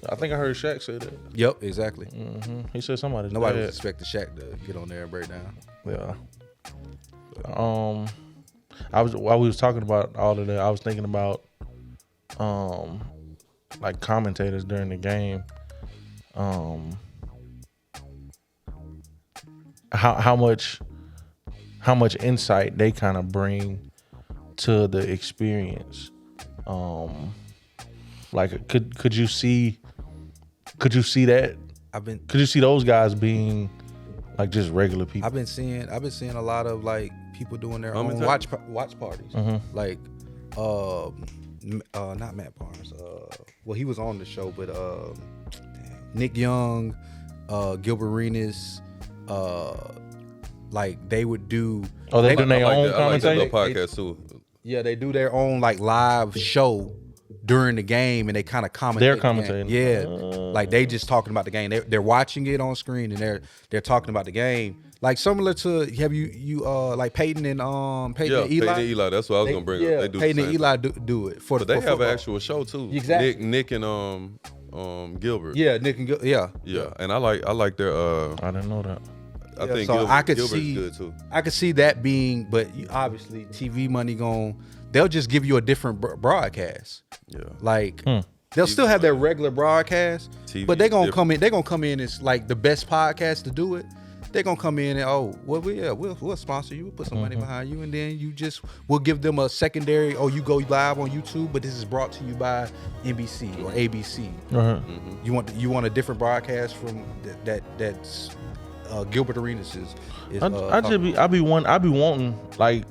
I think I heard Shaq say that. Yep, exactly. He said somebody's Nobody bad. was expecting Shaq to get on there and break down. Yeah. While we was talking about all of that, I was thinking about like commentators during the game. How much insight they kind of bring to the experience. Like could you see that? Could you see those guys being like just regular people? I've been seeing a lot of like people doing their own watch parties. Like not Matt Barnes. Well, he was on the show, but Nick Young, Gilbert Arenas, like they would do. Oh, they do their own commentating. commentating. Podcast too. Yeah, they do their own like live show during the game, and they kind of commentate. They're commentating. Yeah, like they just talking about the game. They're watching it on screen, and they're talking about the game. Like similar to have you like Peyton and Eli. Peyton and Eli. That's what I was gonna bring up. They do Peyton the and same Eli thing. do it for. But they for have football. an actual show too. Exactly. Nick and Gilbert. Yeah, Nick and Yeah, and I like their. I didn't know that. I think so Gilbert's good too. I could see that being, but obviously TV money they'll just give you a different broadcast. Yeah, like they'll still have their regular broadcast, but they're gonna come in. They're gonna come in as like the best podcast to do it. They're gonna come in and we'll sponsor you. We'll put some money behind you, and then we'll give them a secondary. Oh, you go live on YouTube, but this is brought to you by NBC or ABC. You want a different broadcast from that's Gilbert Arenas is. I be wanting like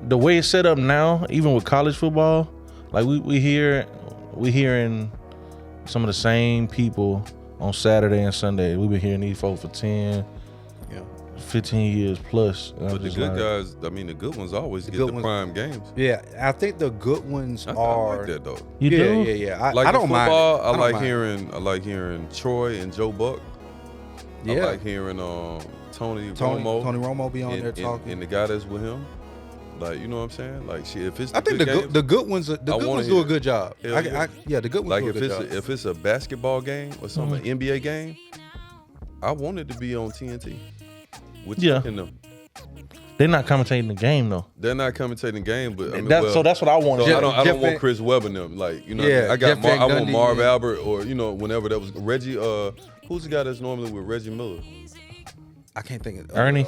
the way it's set up now, even with college football. Like we hearing some of the same people on Saturday and Sunday. We've been hearing these folks for 10, 15 years plus. But the good guys, I mean, the good ones always get the prime games. Yeah, I think the good ones are. I like that though. You do? Yeah. I don't mind. I like hearing Troy and Joe Buck. Yeah. I like hearing Tony Romo. Tony Romo be on there talking. And the guy that's with him. Like, you know what I'm saying? Like, shit, if it's I think the good ones do a good job. The good ones like do a good job. If it's a basketball game or something, an NBA game, I want it to be on TNT. With them. They're not commentating the game though. They're not commentating the game, but I mean, so that's what I want. So I don't want Chris Webb and them. Like, you know, I want Marv Albert or whenever that was Reggie. Who's the guy that's normally with Reggie Miller? I can't think of Ernie.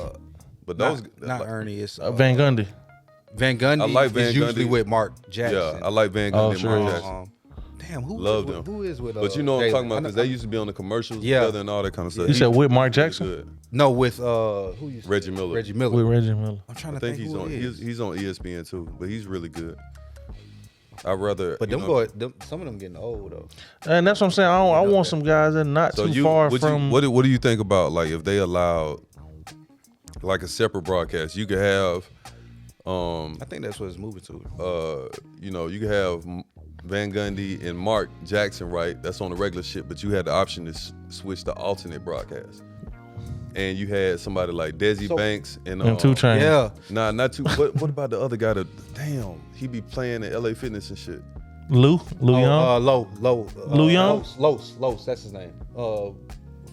But those not Ernie. It's Van Gundy. Van Gundy I like Van is usually Gundy. with Mark Jackson. Yeah, I like Van Gundy and Mark Jackson. Damn, who is with? But you know what I'm talking about, because they used to be on the commercials together and all that kind of stuff. You said with Mark Jackson? No, with who you said? Reggie Miller. With Reggie Miller. I'm trying to think he's on. He's on ESPN too, but he's really good. I'd rather. But some of them getting old though. And that's what I'm saying. I want some guys that are not too far from. What do you think about like if they allowed like a separate broadcast? You could have. I think that's what it's moving to. You could have Van Gundy and Mark Jackson, right? That's on the regular shit, but you had the option to switch to alternate broadcast. And you had somebody like Desi Banks and 2 Chainz. Yeah. Nah, not too. What about the other guy he be playing at LA Fitness and shit? Lou Young? Lou Young? Los, that's his name.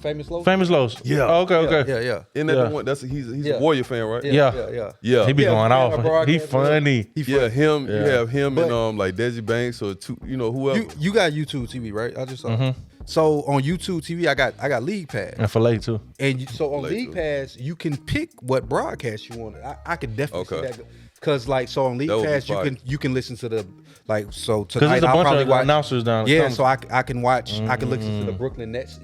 Famous Los? Famous Los. Yeah. Oh, okay. Yeah. Isn't that the one? He's a Warrior fan, right? Yeah. Yeah. He be going off. He funny. You have him and like Desi Banks or whoever. You got YouTube TV, right? I just saw. So on YouTube TV, I got League Pass. And Filet too. And so on League Pass, you can pick what broadcast you want. I could definitely see that. Because on League Pass you can listen to the so tonight there's a I'll bunch probably of watch announcers down. Yeah, so I can watch. I can listen to the Brooklyn Nets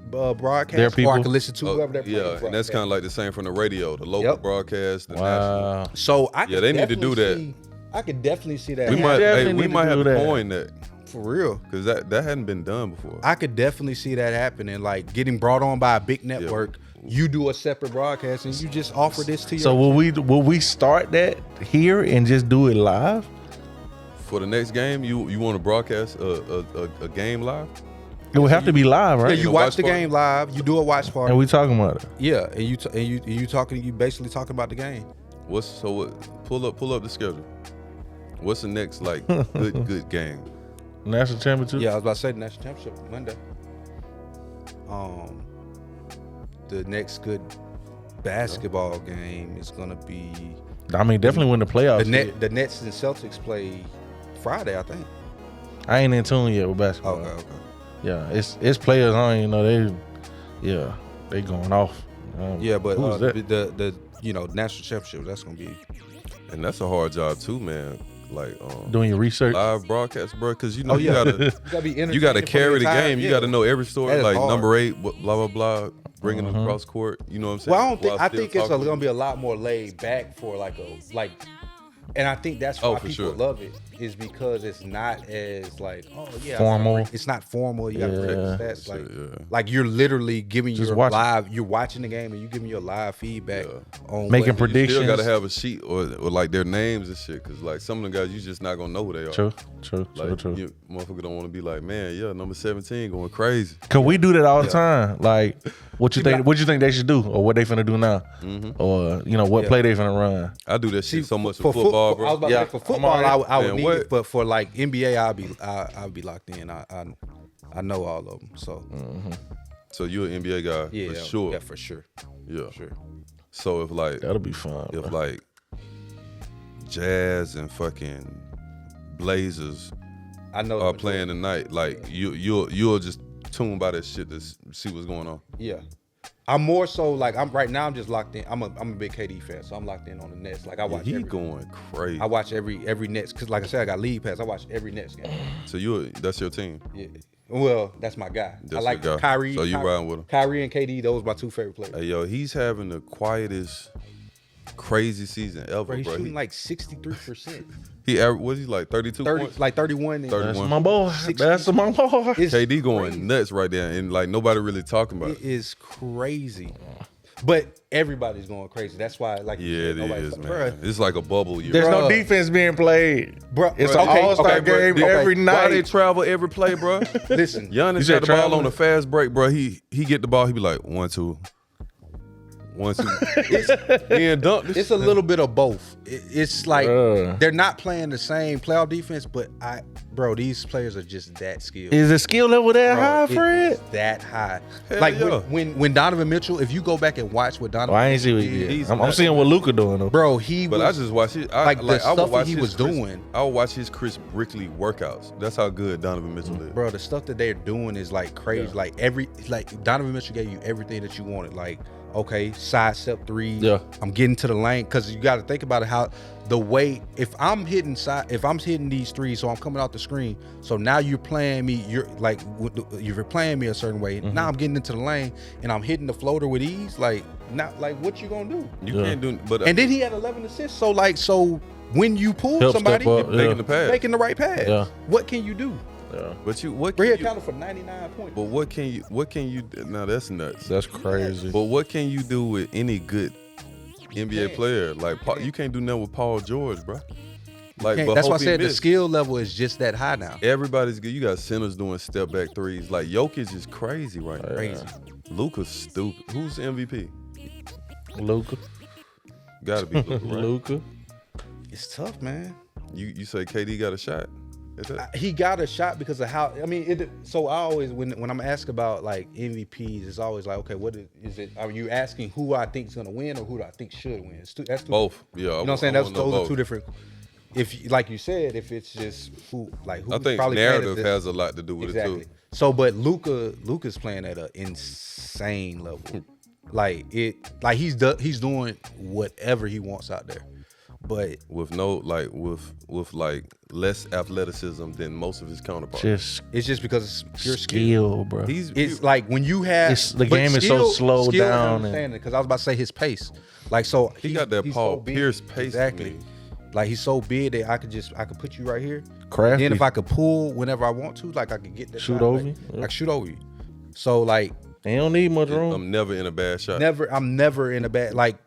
broadcast, or I can listen to whoever they're playing. Yeah, and that's kind of like the same from the radio, the local broadcast, the national. So they need to do that. I could definitely see that. We might have to coin that. For real, because that hadn't been done before. I could definitely see that happening, like getting brought on by a big network. You do a separate broadcast and you just offer this to your. So will we start that here and just do it live? For the next game, you want to broadcast a game live? It would have to be live, right? Yeah, you watch the game live. You do a watch party. And we talking about it. Yeah, and you basically talking about the game. Pull up the schedule. What's the next like good game? National championship? Yeah, I was about to say the national championship Monday. The next good basketball game is gonna be. I mean, definitely when the playoffs. The Nets and Celtics play Friday, I think. I ain't in tune yet with basketball. Okay. Yeah, it's players. I don't even know they going off. Yeah, but who's that? the national championship, that's gonna be. And that's a hard job too, man. Like doing your research, live broadcast, bro. Because you you gotta carry the game. You gotta know every story. Like hard. Number 8, blah blah blah, bringing them across court. You know what I'm saying? Well, I think it's gonna be a lot more laid back for and I think that's why people love it, is because it's not as formal. It's not formal. You got to practice stats. Like you're literally giving your live. You're watching the game and you giving your live feedback on making predictions. You still got to have a sheet or like their names and shit, because like some of the guys you just not gonna know who they are. True. You motherfucker don't want to be like, man, number 17 going crazy. Cause we do that all the time. Like, what you think? What you think they should do, or what they finna do now, or what play they finna run? I do that shit so much for football, bro. I was about to say, for football, I would need it, but for like NBA, I'll be locked in. I know all of them, so. So you're an NBA guy, for sure. Yeah, for sure. Yeah, for sure. So if like that'll be fun. If like Jazz and fucking Blazers are playing tonight, like you'll just tune by that shit to see what's going on. Yeah. I'm more so like I'm just locked in. I'm a big KD fan, so I'm locked in on the Nets. Like I watch. He going crazy. I watch every Nets because, like I said, I got league pass. I watch every Nets game. So that's your team. Yeah. Well, that's my guy. That's I like guy. Kyrie. So you riding with him? Kyrie and KD, those are my two favorite players. Hey yo, he's having the quietest, crazy season ever, bro. He's shooting like 63%. Was he like 32 points? Like 31. 31. That's my boy. That's my boy. KD going nuts right there, and like nobody really talking about it. It is crazy. But everybody's going crazy. That's why, like, it is, man. It's like a bubble year. There's no defense being played, bro. It's an all-star game every night. Why they travel every play, bro? Listen, Giannis got the ball on a fast break, bro. He get the ball, he be like 1 2. 1 2. It's a little bit of both. It's like they're not playing the same playoff defense, but these players are just that skilled. Is the skill level that high, Fred? That high. Like when Donovan Mitchell, if you go back and watch what Donovan, I ain't see what he did. I'm seeing what Luka doing though, bro. But I just watch it. The stuff that he was doing. I would watch his Chris Brickley workouts. That's how good Donovan Mitchell is, bro. The stuff that they're doing is like crazy. Yeah. Like Donovan Mitchell gave you everything that you wanted. Like, okay, side step 3. Yeah. I'm getting to the lane, because you got to think about it, how the way if I'm hitting these threes, so I'm coming out the screen. So now you're playing me. You're playing me a certain way. Now I'm getting into the lane and I'm hitting the floater with ease. Like, not like what you gonna do? You can't do. But and then he had 11 assists. So when you pull somebody, making the pass, making the right pass. Yeah. What can you do? Yeah. But he accounted for 99 points. But what can you? Now that's nuts. That's crazy. But what can you do with any good NBA player? Like you can't do nothing with Paul George, bro. Like, that's why I said the skill level is just that high now. Everybody's good. You got centers doing step back threes. Like Jokic is crazy right now. Crazy. Luka's stupid. Who's the MVP? Luka. Gotta be Luka, right? Luka. It's tough, man. You say KD got a shot? He got a shot because of how. I mean, so I always when I'm asked about like MVPs, it's always like, okay, what is it? Are you asking who I think is gonna win or who do I think should win? That's both. Yeah, you know what I'm saying? Those are two different. If like you said, if it's just who I think probably narrative has a lot to do with it too. So, but Luka's playing at an insane level. He's doing whatever he wants out there. But with with less athleticism than most of his counterparts. It's just because it's pure skill, bro. It's like when you have the game is so slowed down. Because I was about to say his pace. Like, so he got that Paul Pierce pace. Exactly. Like, he's so big that I could put you right here. Crafty. Then if I could pull whenever I want to, like I could get that shoot shot, over like, you. I can shoot over you. So like they don't need much room. I'm never in a bad shot. I'm never in a bad, like,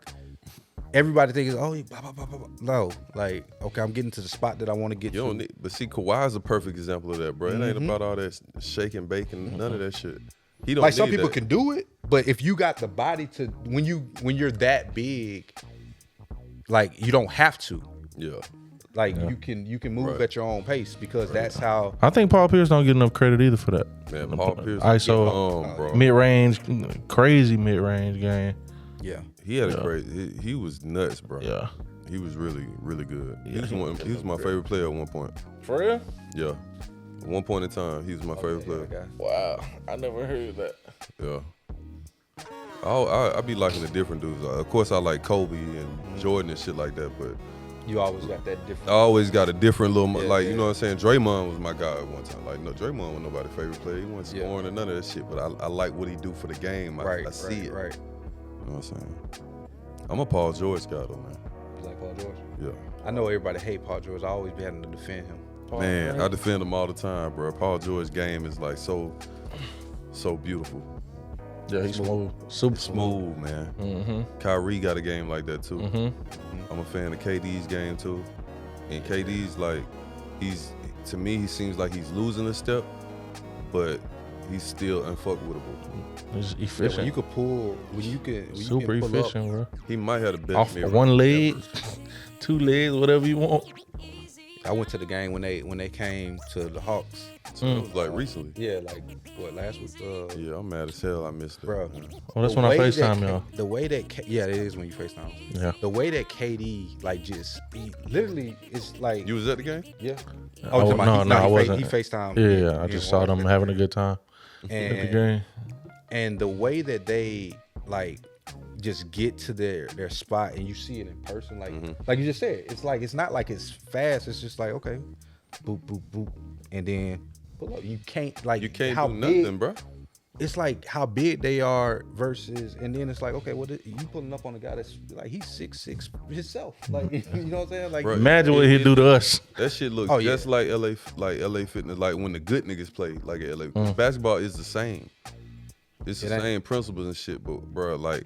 everybody thinks, blah, blah, blah, blah. No, like, okay, I'm getting to the spot that I want to get to. But see, Kawhi's a perfect example of that, bro. It ain't about all that shaking, baking, none of that shit. He don't like need some people that. can do it, but if you got the body to, when you're that big, like, you don't have to. Yeah. Like you can move at your own pace because that's how. I think Paul Pierce don't get enough credit either for that. Man, Paul Pierce, ISO, mid-range, crazy mid-range game. Yeah, he had a crazy. He was nuts, bro. Yeah, he was really, really good. He was my favorite player at one point. For real? Yeah, at one point in time, he was my favorite player. Wow, I never heard that. Yeah. I be liking the different dudes. Of course, I like Kobe and Jordan and shit like that, but you always got that different. I always got a different little, you know what I'm saying? Draymond was my guy at one time. Like, no, Draymond was nobody's favorite player. He wasn't scoring or none of that shit, but I like what he do for the game. I see it. Right. You know what I'm saying? I'm a Paul George guy, though, man. You like Paul George? Yeah. I know everybody hate Paul George. I always be having to defend him. Man, I defend him all the time, bro. Paul George's game is like so beautiful. Yeah, he's smooth. Super smooth, man. Mm-hmm. Kyrie got a game like that too. Mm-hmm. I'm a fan of KD's game too. And KD's like, to me, he seems like he's losing a step, but he's still unfuckable. He's efficient. Yeah, when you could pull, when you super can pull efficient, up, bro. He might have the best off one leg, 2 legs, whatever you want. I went to the game when they came to the Hawks. So it was like recently. Yeah, like what last week? Yeah, I'm mad as hell. I missed it, bro. Well, that's when I FaceTime y'all. The way that it is when you FaceTime. Yeah. The way that KD like just he literally it's like you was at the game. Yeah. I wasn't. He FaceTime. Yeah, I just saw them having a good time at the game. And the way that they like just get to their spot and you see it in person, like you just said, it's not like it's fast. It's just like okay, boop boop boop, and then pull up. You can't do nothing, bro. It's like how big they are versus, and then it's like okay, well you pulling up on a guy that's like he's 6'6" himself, like you know what I'm saying? Like right. Imagine what he'd do to us. That shit looks just like LA Fitness, like when the good niggas play like at LA. Basketball is the same. It's the same principles and shit, but bro, like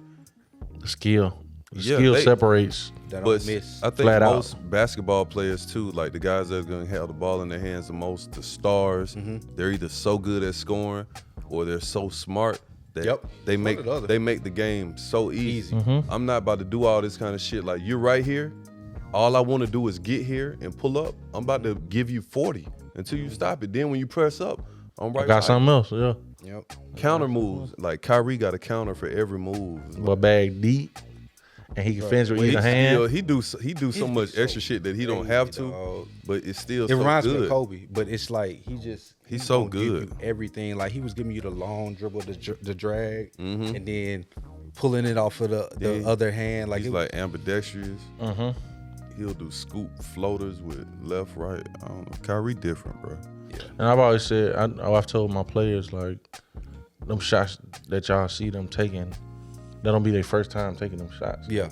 the skill separates. But I think most basketball players too, like the guys that are gonna have the ball in their hands the most, the stars, they're either so good at scoring or they're so smart that they make the game so easy. I'm not about to do all this kind of shit. Like you're right here. All I want to do is get here and pull up. I'm about to give you 40 until you stop it. Then when you press up, I'm right. I got something else. Yeah. Yep. Counter moves. Like Kyrie got a counter for every move. But bag deep. And he can finish with either hand. He do so much extra shit that he don't have to, but it's still it reminds me of Kobe, but it's like he's so good. Give you everything, like he was giving you the long dribble, the drag, and then pulling it off of the other hand. Like he's like ambidextrous. He'll do scoop floaters with left, right. I don't know. Kyrie different, bro. Yeah. And I've always said, I've told my players like, them shots that y'all see them taking. That'll be their first time taking them shots. Yeah,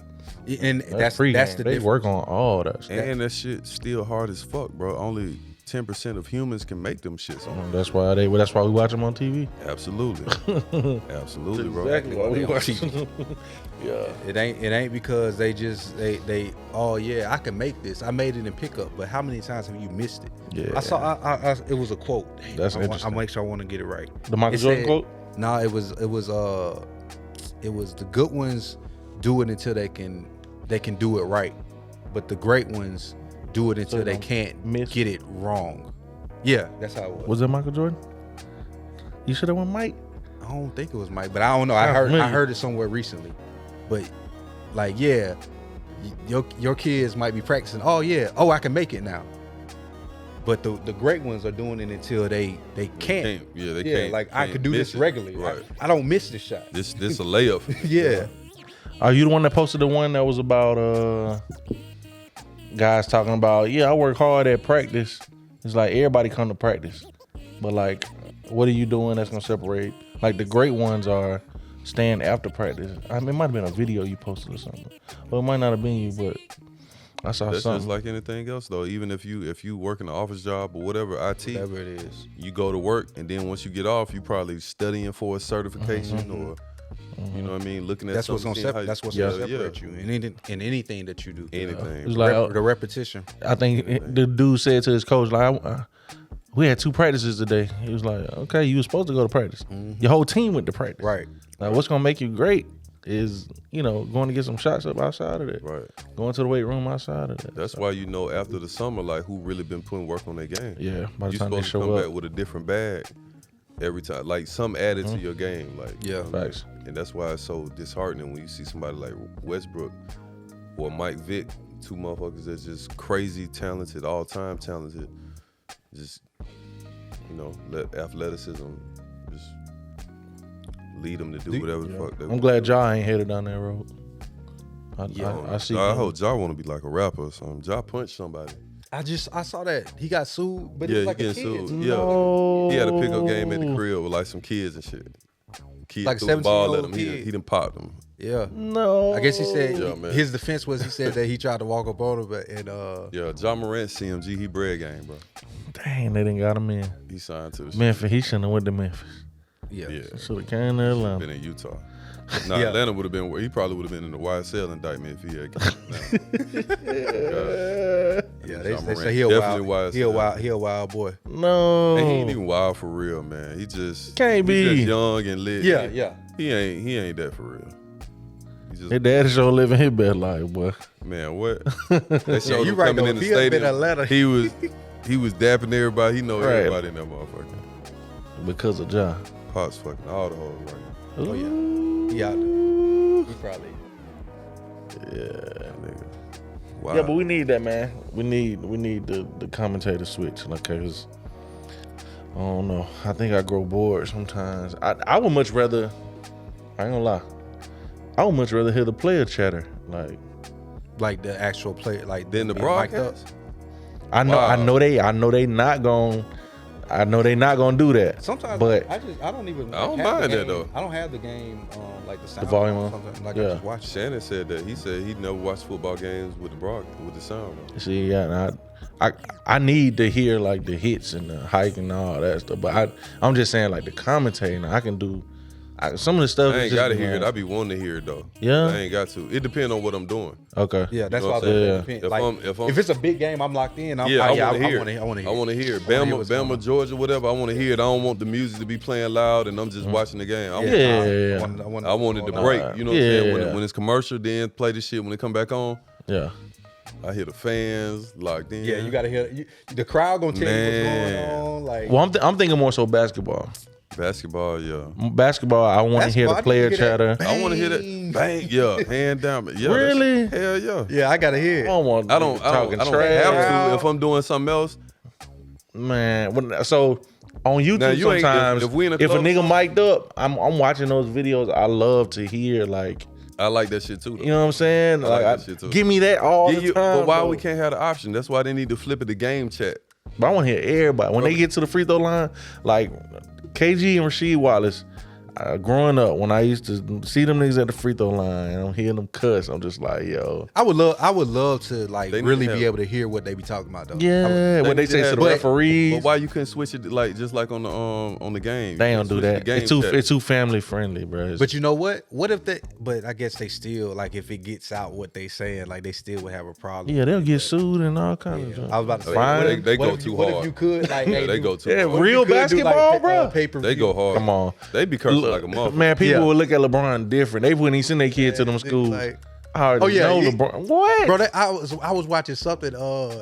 and that's the difference. They work on all that stuff. And that shit still hard as fuck, bro. Only 10% of humans can make them shits. That's why we watch them on TV. Absolutely, absolutely, bro. Exactly why we watch TV. Yeah, it ain't because they oh yeah, I can make this. I made it in pickup, but how many times have you missed it? Yeah, I saw. it was a quote. That's interesting. I'll make sure I want to get it right. The Michael Jordan quote? No, it was the good ones do it until they can do it right, but the great ones do it until they can't get it wrong. Yeah, that's how it was. Was it Michael Jordan? You should have went Mike. I don't think it was Mike, but I don't know. I heard it somewhere recently. But like, yeah, your kids might be practicing. Oh yeah, I can make it now. But the great ones are doing it until they can't. Yeah, they can't. Like I could do this regularly. Right. I don't miss this shot. This a layup. Yeah. Are you the one that posted the one that was about guys talking about, I work hard at practice. It's like everybody come to practice. But like, what are you doing that's gonna separate? Like the great ones are staying after practice. I mean, it might have been a video you posted or something. Well, it might not have been you, but I saw that's something. Just like anything else though. Even if you work in an office job or whatever it is, you go to work and then once you get off, you probably studying for a certification or you know what I mean, looking at that's what's gonna separate you in anything that you do. Anything. It's like the repetition. I think the dude said to his coach, like, we had 2 practices today. He was like, okay, you were supposed to go to practice. Your whole team went to practice. Right. Like, what's gonna make you great is, going to get some shots up outside of that. Right. Going to the weight room outside of that. That's why after the summer, like who really been putting work on their game. Yeah. By the You're time they supposed to show come up. back with a different bag every time, like some added to your game. Like Facts. And that's why it's so disheartening when you see somebody like Westbrook or Mike Vick, two motherfuckers that's just crazy talented, all-time talented. Just, let athleticism just lead them to do whatever the fuck they want. I'm glad Ja ain't headed down that road. I see. I hope Ja want to be like a rapper or something. Ja punched somebody. I saw that he got sued, but Yeah, it's like he a getting kid. sued. No. Yeah, he had a pickup game at the crib with like some kids and shit. Kids Like threw the ball at 17-year-old him. kid. He done popped him. Yeah. No. I guess he said man. his defense was he said that he tried to walk up on him and Yeah, John Morant CMG, he bread game, bro. Dang, they didn't got him in. He signed to the Memphis, he shouldn't have went to Memphis. yeah. Should have came to Atlanta. Been in Utah. Nah, Atlanta would have been. He probably would have been in the YSL indictment if he had. Yeah, they Morant, say he a definitely wild, he a wild boy. No. And he ain't even wild for real, man. He just Can't be. Just young and lit. Yeah. He ain't that for real. He just, His daddy sure living his best life, boy. man, what? They showed you him right, coming though. in the If he had been stadium. Atlanta. He was dapping everybody. He know Right. everybody in that motherfucker. Because of Ja. Pot's fucking all the hoes right now. Oh yeah. He out there. He probably. Yeah, nigga. Wow. Yeah, but we need that, man. We need the commentator switch, like, cause I don't know. I think I grow bored sometimes. I would much rather. I ain't gonna lie. I would much rather hear the player chatter. Like the actual player, like Then the being mic'd up. broadcast. I know. Wow. I know they not gonna. I know they not gonna do that. Sometimes, but I don't even. I don't have the mind that, game. though. I don't have the game, like the sound. volume on. on. Sometimes, like Yeah. I just watch it. Shannon said that. He said he never watched football games with the sound on. see, yeah, and I need to hear like the hits and the hike and all that stuff. But I'm just saying like the commentating. I can do. Some of the stuff. I is ain't just gotta hear it. beyond- I be wanting to hear it though. Yeah? I ain't got to. It depends on what I'm doing. Okay. Yeah, that's You know why. what I'm saying? Depends. If Like, I'm- if it's a big game, I'm locked in. I want to hear. I want to hear. I want to hear. I wanna hear what's going Bama, on. Georgia, whatever. I want to hear it. I don't want the music to be playing loud, and I'm just watching the game. Yeah. I want it to break. You know what I'm saying? Yeah. When it's commercial, then play the shit. When it come back on, Yeah. I hear the fans locked in. Yeah, you gotta hear the crowd gonna tell you what's Man. going on. Like, Well, I'm thinking more so basketball. Basketball, yeah. Basketball, I want to hear the Basketball, I player need to hear chatter. that. I want to hear that bang, yeah, hand down. Yeah, that Really? shit- Hell yeah. yeah, I gotta hear I it. don't want. I don't talking have trash. to if I'm doing something else. Man, so on YouTube Now, you ain't- sometimes, if we in a if a club or nigga something- mic'd up, I'm watching those videos. I love to hear like, I like that shit too. Though. you know what I'm saying? like that shit too. Give me that all Yeah, the time. but why bro. we can't have the option? That's why they need to flip it to game chat. But I want to hear everybody when they get to the free throw line. Like KG and Rasheed Wallace. Growing up, when I used to see them niggas at the free throw line, and I'm hearing them cuss, I'm just like, yo. I would love to like They need really to have- be able to hear what they be talking about though. Yeah, what they say to the referees. But why you couldn't switch it like just like on the game? They You don't do switch the that. game chat. It's too family friendly, bro. But you know what? What if they? But I guess they still like if it gets out what they saying, like they still would have a problem. yeah, they'll get sued and all kinds of. I was about to say, Fine. what if- They what go if too you- What hard. if you could like? Yeah, hey, they do- go too Yeah, hard. what if real you could do, basketball, like, bro. pay-per-view? They go hard. Come on. They be cursing like a motherfucker. Man, people Yeah. will look at LeBron different. They wouldn't even send their kid to them they schools. like- I already Oh, yeah, know he- LeBron. What? Bro, I was watching something.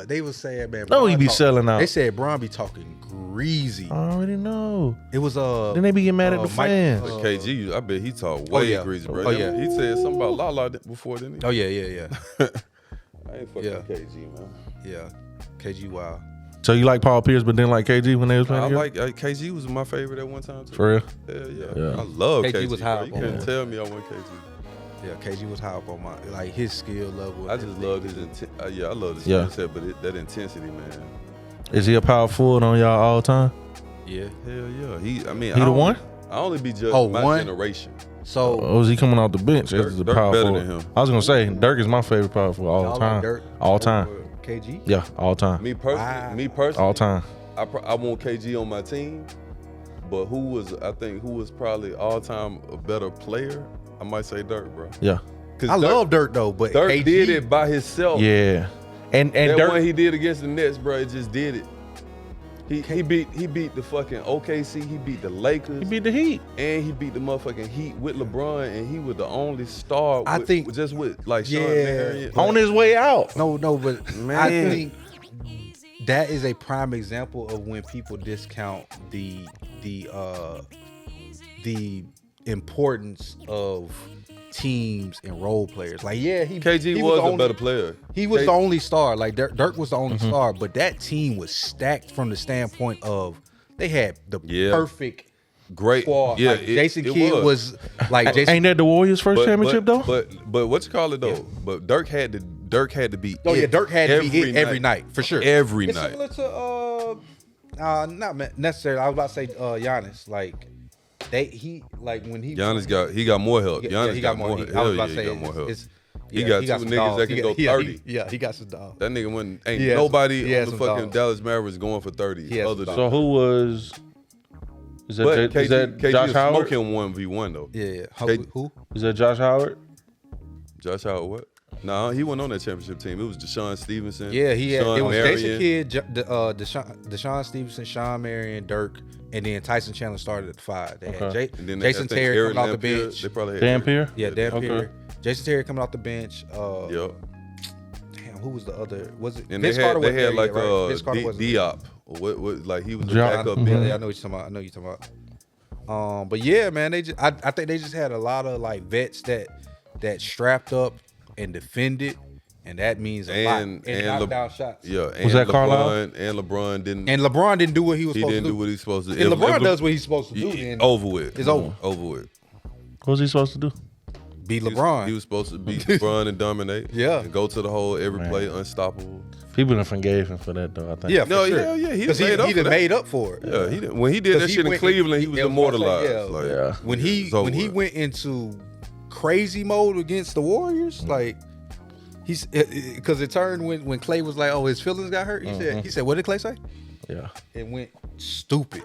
They was saying, man. No, Bron he be talk- selling out. They said Bron be talking greasy. I already know. It was Then they be getting mad at the Mike- fans. But KG, I bet he talked way yeah. greasy, bro. Oh, yeah. He said something about Lala before, didn't he? Oh yeah. I ain't fucking Yeah. KG, man. Yeah, KG Wild. So you like Paul Pierce, but didn't like KG when they was playing I together? like KG was my favorite at one time too. For real? Hell yeah. Yeah. I love KG. KG was high bro. You up on couldn't that. tell me I want KG. Yeah, KG was high up on my like his skill level. I just love his intent. I love his Yeah. skill set, but that intensity, man. Is he a power forward on y'all all time? Yeah. Hell yeah. He the one? I only be judging Oh, my one? generation. So Or was he coming off the bench as the Dirk power better forward? than him. I was gonna say Dirk is my favorite power forward all y'all the time. like Dirk All time. over KG. Yeah, all time. Me personally, Wow. All time. I want KG on my team, but who was probably all time a better player? I might say Dirk, bro. Yeah. Cause I love Dirk though, but Dirk KG, did it by himself. Yeah. And That Dirk one he did against the Nets, bro, it just did it. He beat the fucking OKC. He beat the Lakers. He beat the Heat, and he beat the motherfucking Heat with LeBron, and he was the only star. I think just with like Sean Marion on his way out. No, but Man. I think that is a prime example of when people discount the importance of teams and role players. Like, yeah, KG was a better player. He was the only star. Like Dirk was the only star, but that team was stacked from the standpoint of they had the perfect great squad. Yeah, like, Jason Kidd was like Jason. Ain't that the Warriors' first championship though? But what you call it though? Yeah. But Dirk had to be. Oh yeah, Dirk had to be it every night for sure. Every it's night. Similar to not necessarily. I was about to say Giannis. Like when he Giannis got more help. Giannis he got more help. I was about to say he got more help. He got two niggas that can go 30. He got some dogs. That nigga ain't nobody on the fucking dogs. Dallas Mavericks going for 30. So who was? Is that KG Josh Howard? Smoking 1v1 though. Yeah. Who? Is that Josh Howard? Josh Howard what? No, he wasn't on that championship team. It was Deshaun Stevenson. Yeah, it was Marion. Jason Kidd, Deshaun Stevenson, Sean Marion, Dirk, and then Tyson Chandler started at the 5. They had Jason Terry coming off the bench. They probably had Dan Pierre? Yeah, Dan Pierre. Jason Terry coming off the bench. Yep. Damn, who was the other? Was it and Vince Carter? They had like Diop. What like he was the backup. Yeah, I know what you're talking about. But yeah, man, I think they just had a lot of like vets that strapped up and defended, and that means a lot. And knocked down shots. Yeah, and was that Carlisle? And LeBron didn't. And LeBron didn't do what he was supposed to do. He didn't do what he's supposed to do. And LeBron does what he's supposed to do. And over with. It's over. Over with. What was he supposed to do? Be LeBron. He was supposed to beat LeBron and dominate. Yeah. And go to the hole every play, unstoppable. People done forgave him for that though, I think. Yeah, no, sure. yeah. He done made up for it. Yeah, when he did that shit in Cleveland, he was immortalized. When he went into crazy mode against the Warriors, like because it turned when Clay was like, oh, his feelings got hurt. He said, what did Clay say? Yeah. It went stupid.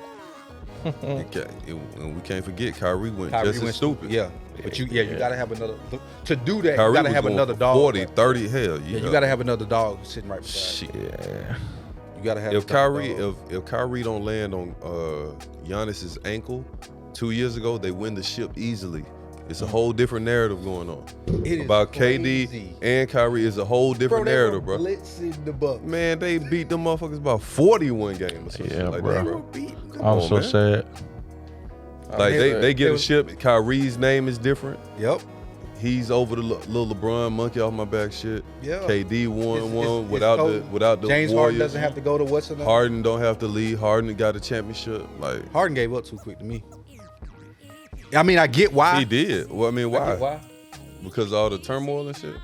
And we can't forget Kyrie went stupid. Yeah. But you gotta have another to do that. Kyrie you gotta have another dog. 40, 30, hell yeah. You gotta have another dog sitting right beside shit. Yeah. You gotta have if Kyrie don't land on Giannis's ankle 2 years ago, they win the ship easily. It's a whole different narrative going on. About KD and Kyrie is a whole different narrative, bro. Blitzing the Bucks. Man, they beat them motherfuckers about 41 games. Yeah, like bro. I'm so sad. Like they get a ship. Kyrie's name is different. Yep. He's over the little LeBron monkey off my back shit. Yeah. KD won without the James Warriors. Harden doesn't have to go to what's the name? Harden don't have to lead. Harden got a championship. Like Harden gave up too quick to me. I mean, I get why. He did. Well, I mean, why? I get why? Because of all the turmoil and shit?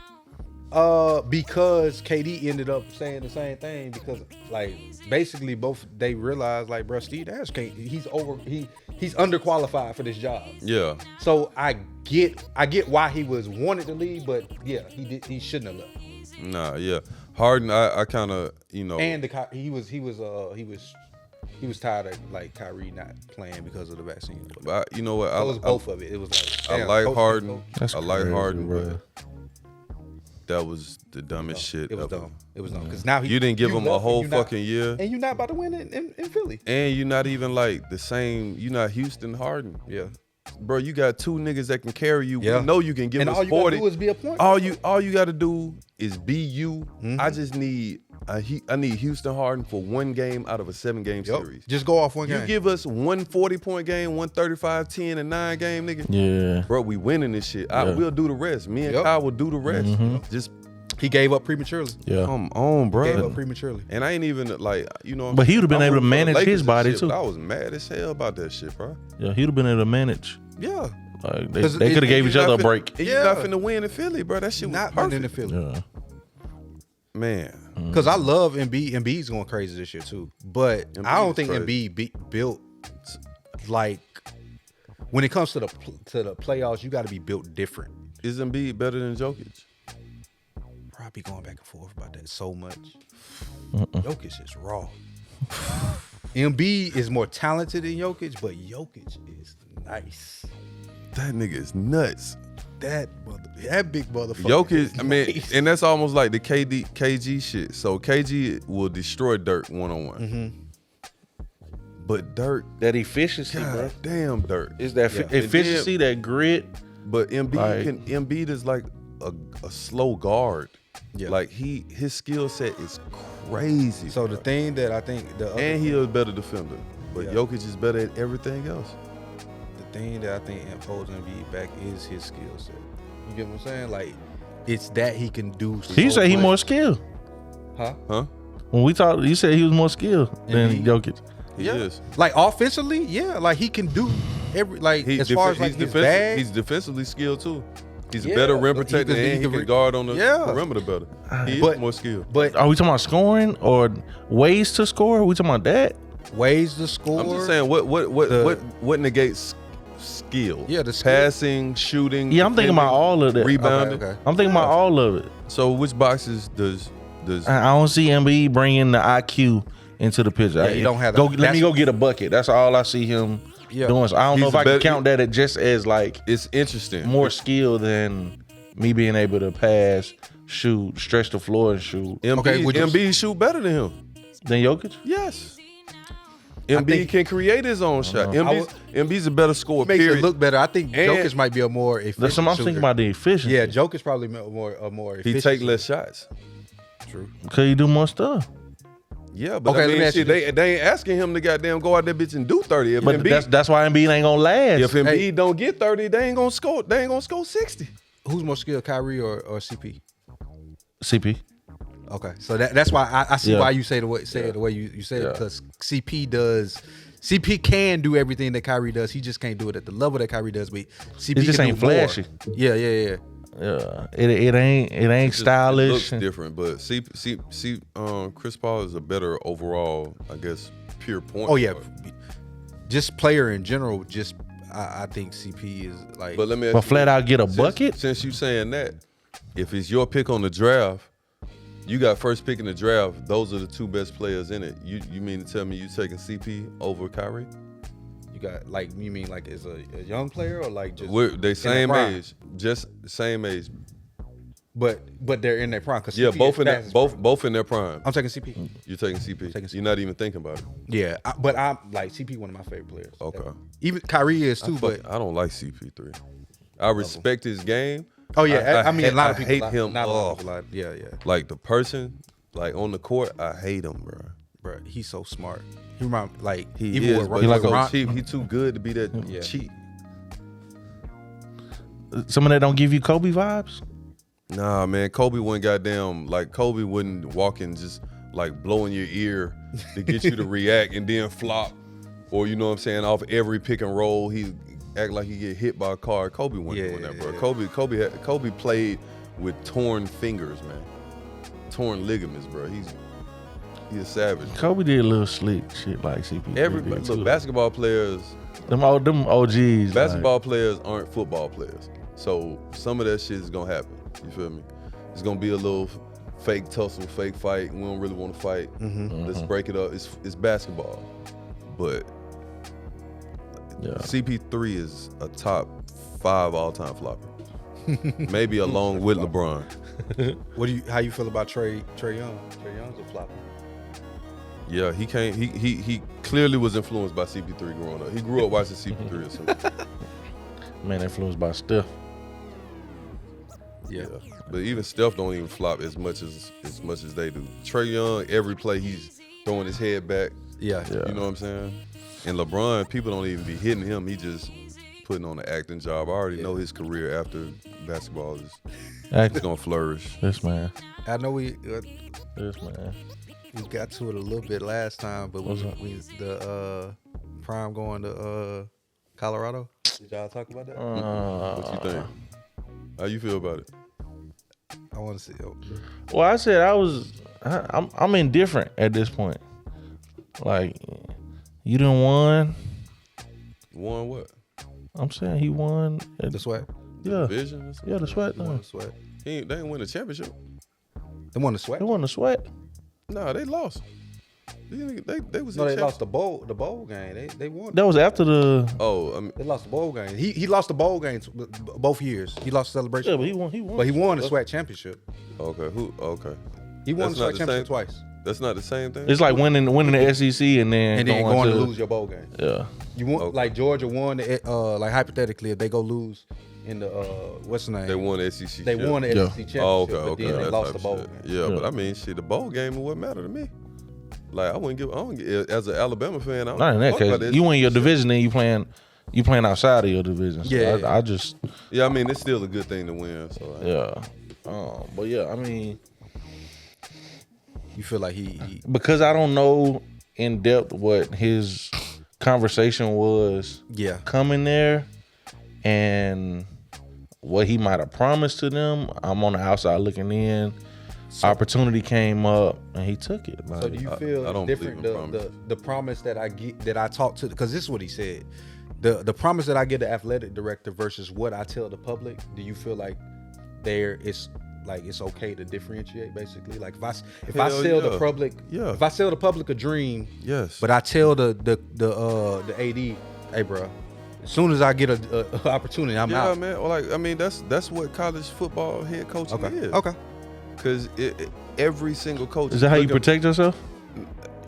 Because KD ended up saying the same thing because, like, basically both they realized, like, bro, Steve Nash can't. He's underqualified for this job. Yeah. So I get why he was wanted to leave, but yeah, he shouldn't have left. Nah, yeah. Harden, I kind of, And he was tired of like Kyrie not playing because of the vaccine. But you know what? It was both of it. It was like I like Harden. That's I like crazy, Harden, bro. but that was the dumbest shit. It was ever. dumb. It was dumb because now you didn't give him a whole fucking year, and you're not about to win in Philly. And you're not even like the same. You're not Houston Harden. Yeah. Bro, you got two niggas that can carry you. Yeah. We know you can give and us all you 40. gotta do is be a point. All you gotta do is be you. Mm-hmm. I just need I need Houston Harden for one game out of a 7-game series. Just go off one game. You give us one 40-point game, one 35, 10, and 9 game, nigga. Yeah. Bro, we winning this shit. We'll do the rest. Me and Kyle will do the rest. Just he gave up prematurely. Yeah. Come on, bro. Gave up prematurely. And I ain't even like, But he would have been able to manage his body too. I was mad as hell about that shit, bro. Yeah, he'd have been able to manage. Yeah. Like they could have gave each other a break. And you got finna win in Philly, bro. That shit was not perfect. winning in Philly. Yeah. Man. Because I love Embiid. Embiid's going crazy this year too. But I don't think Embiid built like when it comes to the playoffs, you got to be built different. Is Embiid better than Jokic? Probably going back and forth about that so much. Jokic is raw. Embiid is more talented than Jokic, but Jokic is nice. That nigga is nuts. That big motherfucker. Jokic, I mean, and that's almost like the KG shit. So KG will destroy Dirk one-on-one. But Dirk, that efficiency, God bro. Damn, Dirk. It's that efficiency, that grit. But Embiid is like a slow guard. Yeah. Like his skill set is crazy. So the thing that I think he's a better defender. But Jokic is better at everything else. The thing that I think holds Embiid back is his skill set. You get what I'm saying? Like, it's that he can do. You say he more skilled. Huh? When we talked, you said he was more skilled than Jokic. He is. Like offensively, like he can do as far as like his bag. He's defensively skilled too. He's a better rim protector and he can guard on the perimeter better. He is more skilled. But are we talking about scoring or ways to score? Are we talking about that? Ways to score. I'm just saying what negates skill? Yeah, the skill. Passing, shooting. Yeah, I'm thinking about all of that. Rebounding. Okay. I'm thinking about all of it. So which boxes does I don't see Embiid bringing the IQ into the picture. Yeah, you don't have that. Let me go get a bucket. That's all I see him doing. So I don't know if I can count that just as like it's interesting. More skill than me being able to pass, shoot, stretch the floor and shoot. Embiid shoot better than him. Than Jokic? Yes. Embiid can create his own shot. Embiid's a better scorer. Makes it look better. I think Jokic might be a more efficient. That's what I'm thinking about, the efficiency. Yeah, Jokic's probably more efficient. He take less shots. True. Because he do more stuff. Yeah, but they ain't asking him to goddamn go out there bitch and do 30. But that's why Embiid ain't gonna last. If Embiid don't get 30, they ain't gonna score. They ain't gonna score 60. Who's more skilled, Kyrie or CP? CP. Okay, so that's why I see why you say it the way you say it, because CP can do everything that Kyrie does. He just can't do it at the level that Kyrie does. But CP just ain't flashy. Yeah. Yeah, it ain't stylish. It looks different, but Chris Paul is a better overall, I guess, pure point. Oh yeah, just player in general. Just I think CP is like. But let me. But flat out get a bucket. Since you saying that, if it's your pick on the draft, you got first pick in the draft. Those are the two best players in it. You mean to tell me you taking CP over Kyrie? You got you mean like as a young player or like just they same age, just the same age, but they're in their prime. Yeah, both in their prime. I'm taking CP. You're taking CP. You're not even thinking about it. Yeah, but I'm like CP, one of my favorite players. Okay, even Kyrie is too, but I don't like CP3. I respect his game. Oh yeah, I mean a lot of people hate him. Not a lot of people yeah. Like the person, like on the court, I hate him, bro. Bro, he's so smart. He remind he is, but he's so cheap. He's too good to be that cheap. Some of that don't give you Kobe vibes? Nah, man. Kobe wouldn't Kobe wouldn't walk in just like blowing your ear to get you to react and then flop. Or you know what I'm saying, off every pick and roll, he act like he get hit by a car. Kobe wasn't doing that, bro. Yeah. Kobe played with torn fingers, man. Torn ligaments, bro. He's a savage. Kobe did a little slick shit like CP. Look, basketball players, them OGs. Basketball players aren't football players. So some of that shit is gonna happen. You feel me? It's gonna be a little fake tussle, fake fight. We don't really want to fight. Let's break it up. It's basketball. But CP3 is a top 5 all-time flopper. Maybe along with LeBron. How you feel about Trey Young? Trey Young's a flopper. Yeah, he can't. He clearly was influenced by CP3 growing up. He grew up watching CP3 or something. Man, influenced by Steph. Yeah, but even Steph don't even flop as much as they do. Trey Young, every play he's throwing his head back. Yeah. You know what I'm saying? And LeBron, people don't even be hitting him. He just putting on an acting job. I already know his career after basketball is gonna flourish. This man. I know This man. We got to it a little bit last time, but the Prime going to Colorado. Did y'all talk about that? What you think? How you feel about it? I want to see. Well, I said I'm indifferent at this point. Like, you done won. Won what? I'm saying he won the SWAC. Yeah. Division? Yeah, the SWAC. They won the SWAC. They didn't win the championship. They won the SWAC. They won the SWAC. No, they lost. They was. No, they lost the bowl game. They won. That was after the. They lost the bowl game. He lost the bowl games both years. He lost the celebration. Yeah, but he won. But he won the SWAC championship. Okay. Okay. He won the SWAC championship twice. That's not the same thing. It's like winning the SEC and then going to lose your bowl game. Yeah. You want like Georgia won like hypothetically if they go lose in the what's the name? They won the SEC. They won the SEC championship, but then they lost the bowl game. Yeah, but I mean, shit, the bowl game is what matter to me. Like I don't get as an Alabama fan. Not in that case. You win your division, then you playing outside of your division. So yeah, I just. Yeah, I mean it's still a good thing to win. So yeah, but yeah, I mean, you feel like he because I don't know in depth what his conversation was. Yeah, coming there, and what he might have promised to them. I'm on the outside looking in. Opportunity came up and he took it. Like, so do you feel different the promise that I talked to, because this is what he said, the promise that I get the athletic director versus what I tell the public, do you feel like it's okay to differentiate basically? Like if I sell the public if I sell the public a dream, yes, but I tell the AD, hey bro, as soon as I get a opportunity, I'm out. Yeah, man. Like I mean that's what college football head coaching is. Okay. Because every single coach is that how you protect yourself?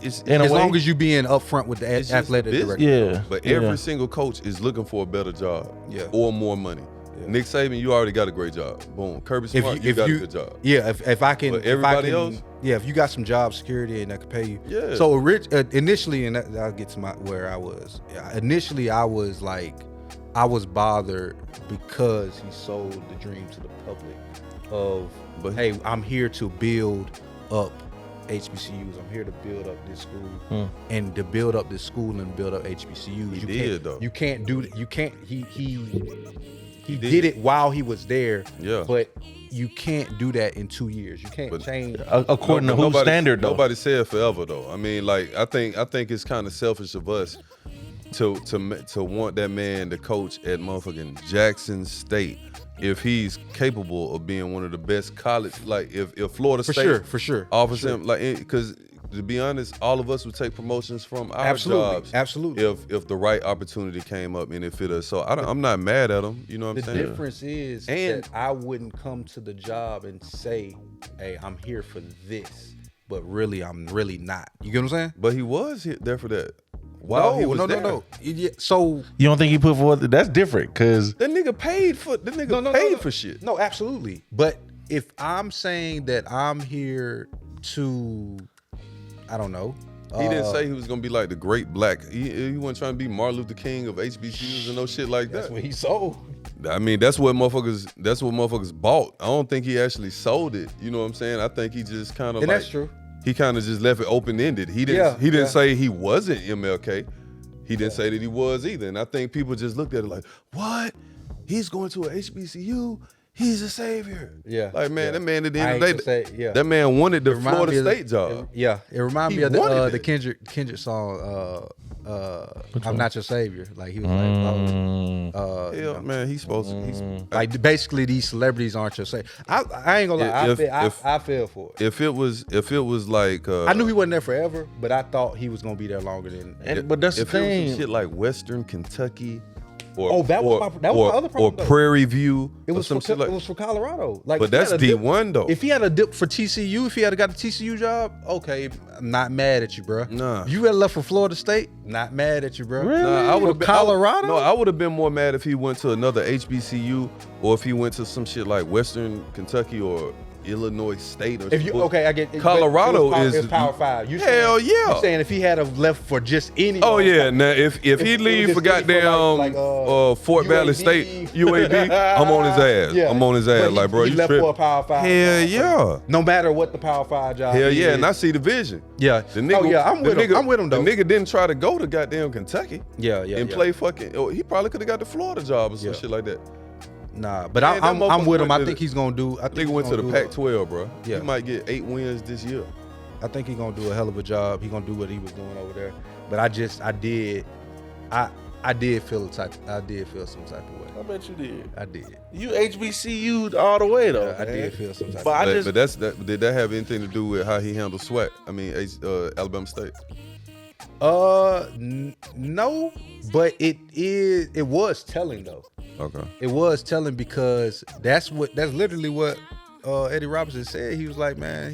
As long as you being upfront with the athletic director. Yeah. But every single coach is looking for a better job. Yeah. Or more money. Yeah. Nick Saban, you already got a great job. Boom. Kirby Smart, you got a good job. Yeah. If I can. But everybody else. Yeah. If you got some job security and I can pay you. Yeah. So initially, and I'll get to where I was. Initially, I was bothered because he sold the dream to the public of, hey, I'm here to build up HBCUs. I'm here to build up this school, and to build up this school and build up HBCUs. He did though. You can't do that. You can't. He did it while he was there. Yeah. But you can't do that in 2 years. You can't change according to whose standard though. Nobody said forever though. I mean, like I think it's kind of selfish of us to want that man to coach at motherfucking Jackson State. If he's capable of being one of the best college, like if Florida State for sure offers him, like, because to be honest, all of us would take promotions from our jobs, absolutely, if the right opportunity came up and it fit us. So I'm not mad at him. You know what I'm saying? The difference is that I wouldn't come to the job and say, "Hey, I'm here for this," but really, I'm really not. You get what I'm saying? But he was there for that. No. Yeah, so you don't think he put forth? That's different because that nigga paid for for shit. No, absolutely. But if I'm saying that I'm here to, I don't know. He didn't say he was gonna be like the great black. He wasn't trying to be Martin Luther King of HBCUs and no shit like that. That's what he sold. I mean, that's what motherfuckers bought. I don't think he actually sold it. You know what I'm saying? I think he just kind of. And that's true. He kind of just left it open-ended. He didn't say he wasn't MLK. He didn't say that he was either. And I think people just looked at it like, what? He's going to a HBCU? He's a savior. Yeah. Like, man, that man at the end of the day, that man wanted the Florida State job. It reminded me of the Kendrick song, I'm Not Your Savior. Like, he was like, man, he's supposed to. Like, basically, these celebrities aren't your savior. I ain't gonna lie, I fell for it. If it was like, I knew he wasn't there forever, but I thought he was gonna be there longer than. But that's the thing. If it was some shit like Western Kentucky. That was my other problem. Or Prairie View. It was for Colorado. Like, but that's D1 though. If he had a dip for TCU, if he had got a TCU job, okay, I'm not mad at you, bro. Nah. You had left for Florida State, not mad at you, bro. Really? Nah, I would have Colorado. I would have been more mad if he went to another HBCU or if he went to some shit like Western Kentucky or Illinois State or something. I get Colorado is Power 5. Hell yeah. You're saying if he had left for just any. Oh yeah. Now if he leave for goddamn Fort Valley State, UAB, I'm on his ass. Yeah. I'm on his ass. Like, bro, he you left tripping. for a Power 5. Hell yeah. No matter what the Power 5 job. Hell yeah. And I see the vision. Yeah. The nigga, I'm with him though. The nigga didn't try to go to goddamn Kentucky. Yeah. And play fucking. He probably could have got the Florida job or some shit like that. Nah, but I'm with him. I think he's gonna do. I think he went to the Pac-12, bro. Yeah. He might get 8 wins this year. I think he's gonna do a hell of a job. He's gonna do what he was doing over there. But I did feel some type of way. I bet you did. I did. You HBCU'd all the way though. I did feel some type of way. But did that have anything to do with how he handled SWAC? I mean, Alabama State. No, but it was telling though. Okay. It was telling because that's literally what Eddie Robinson said. He was like, man,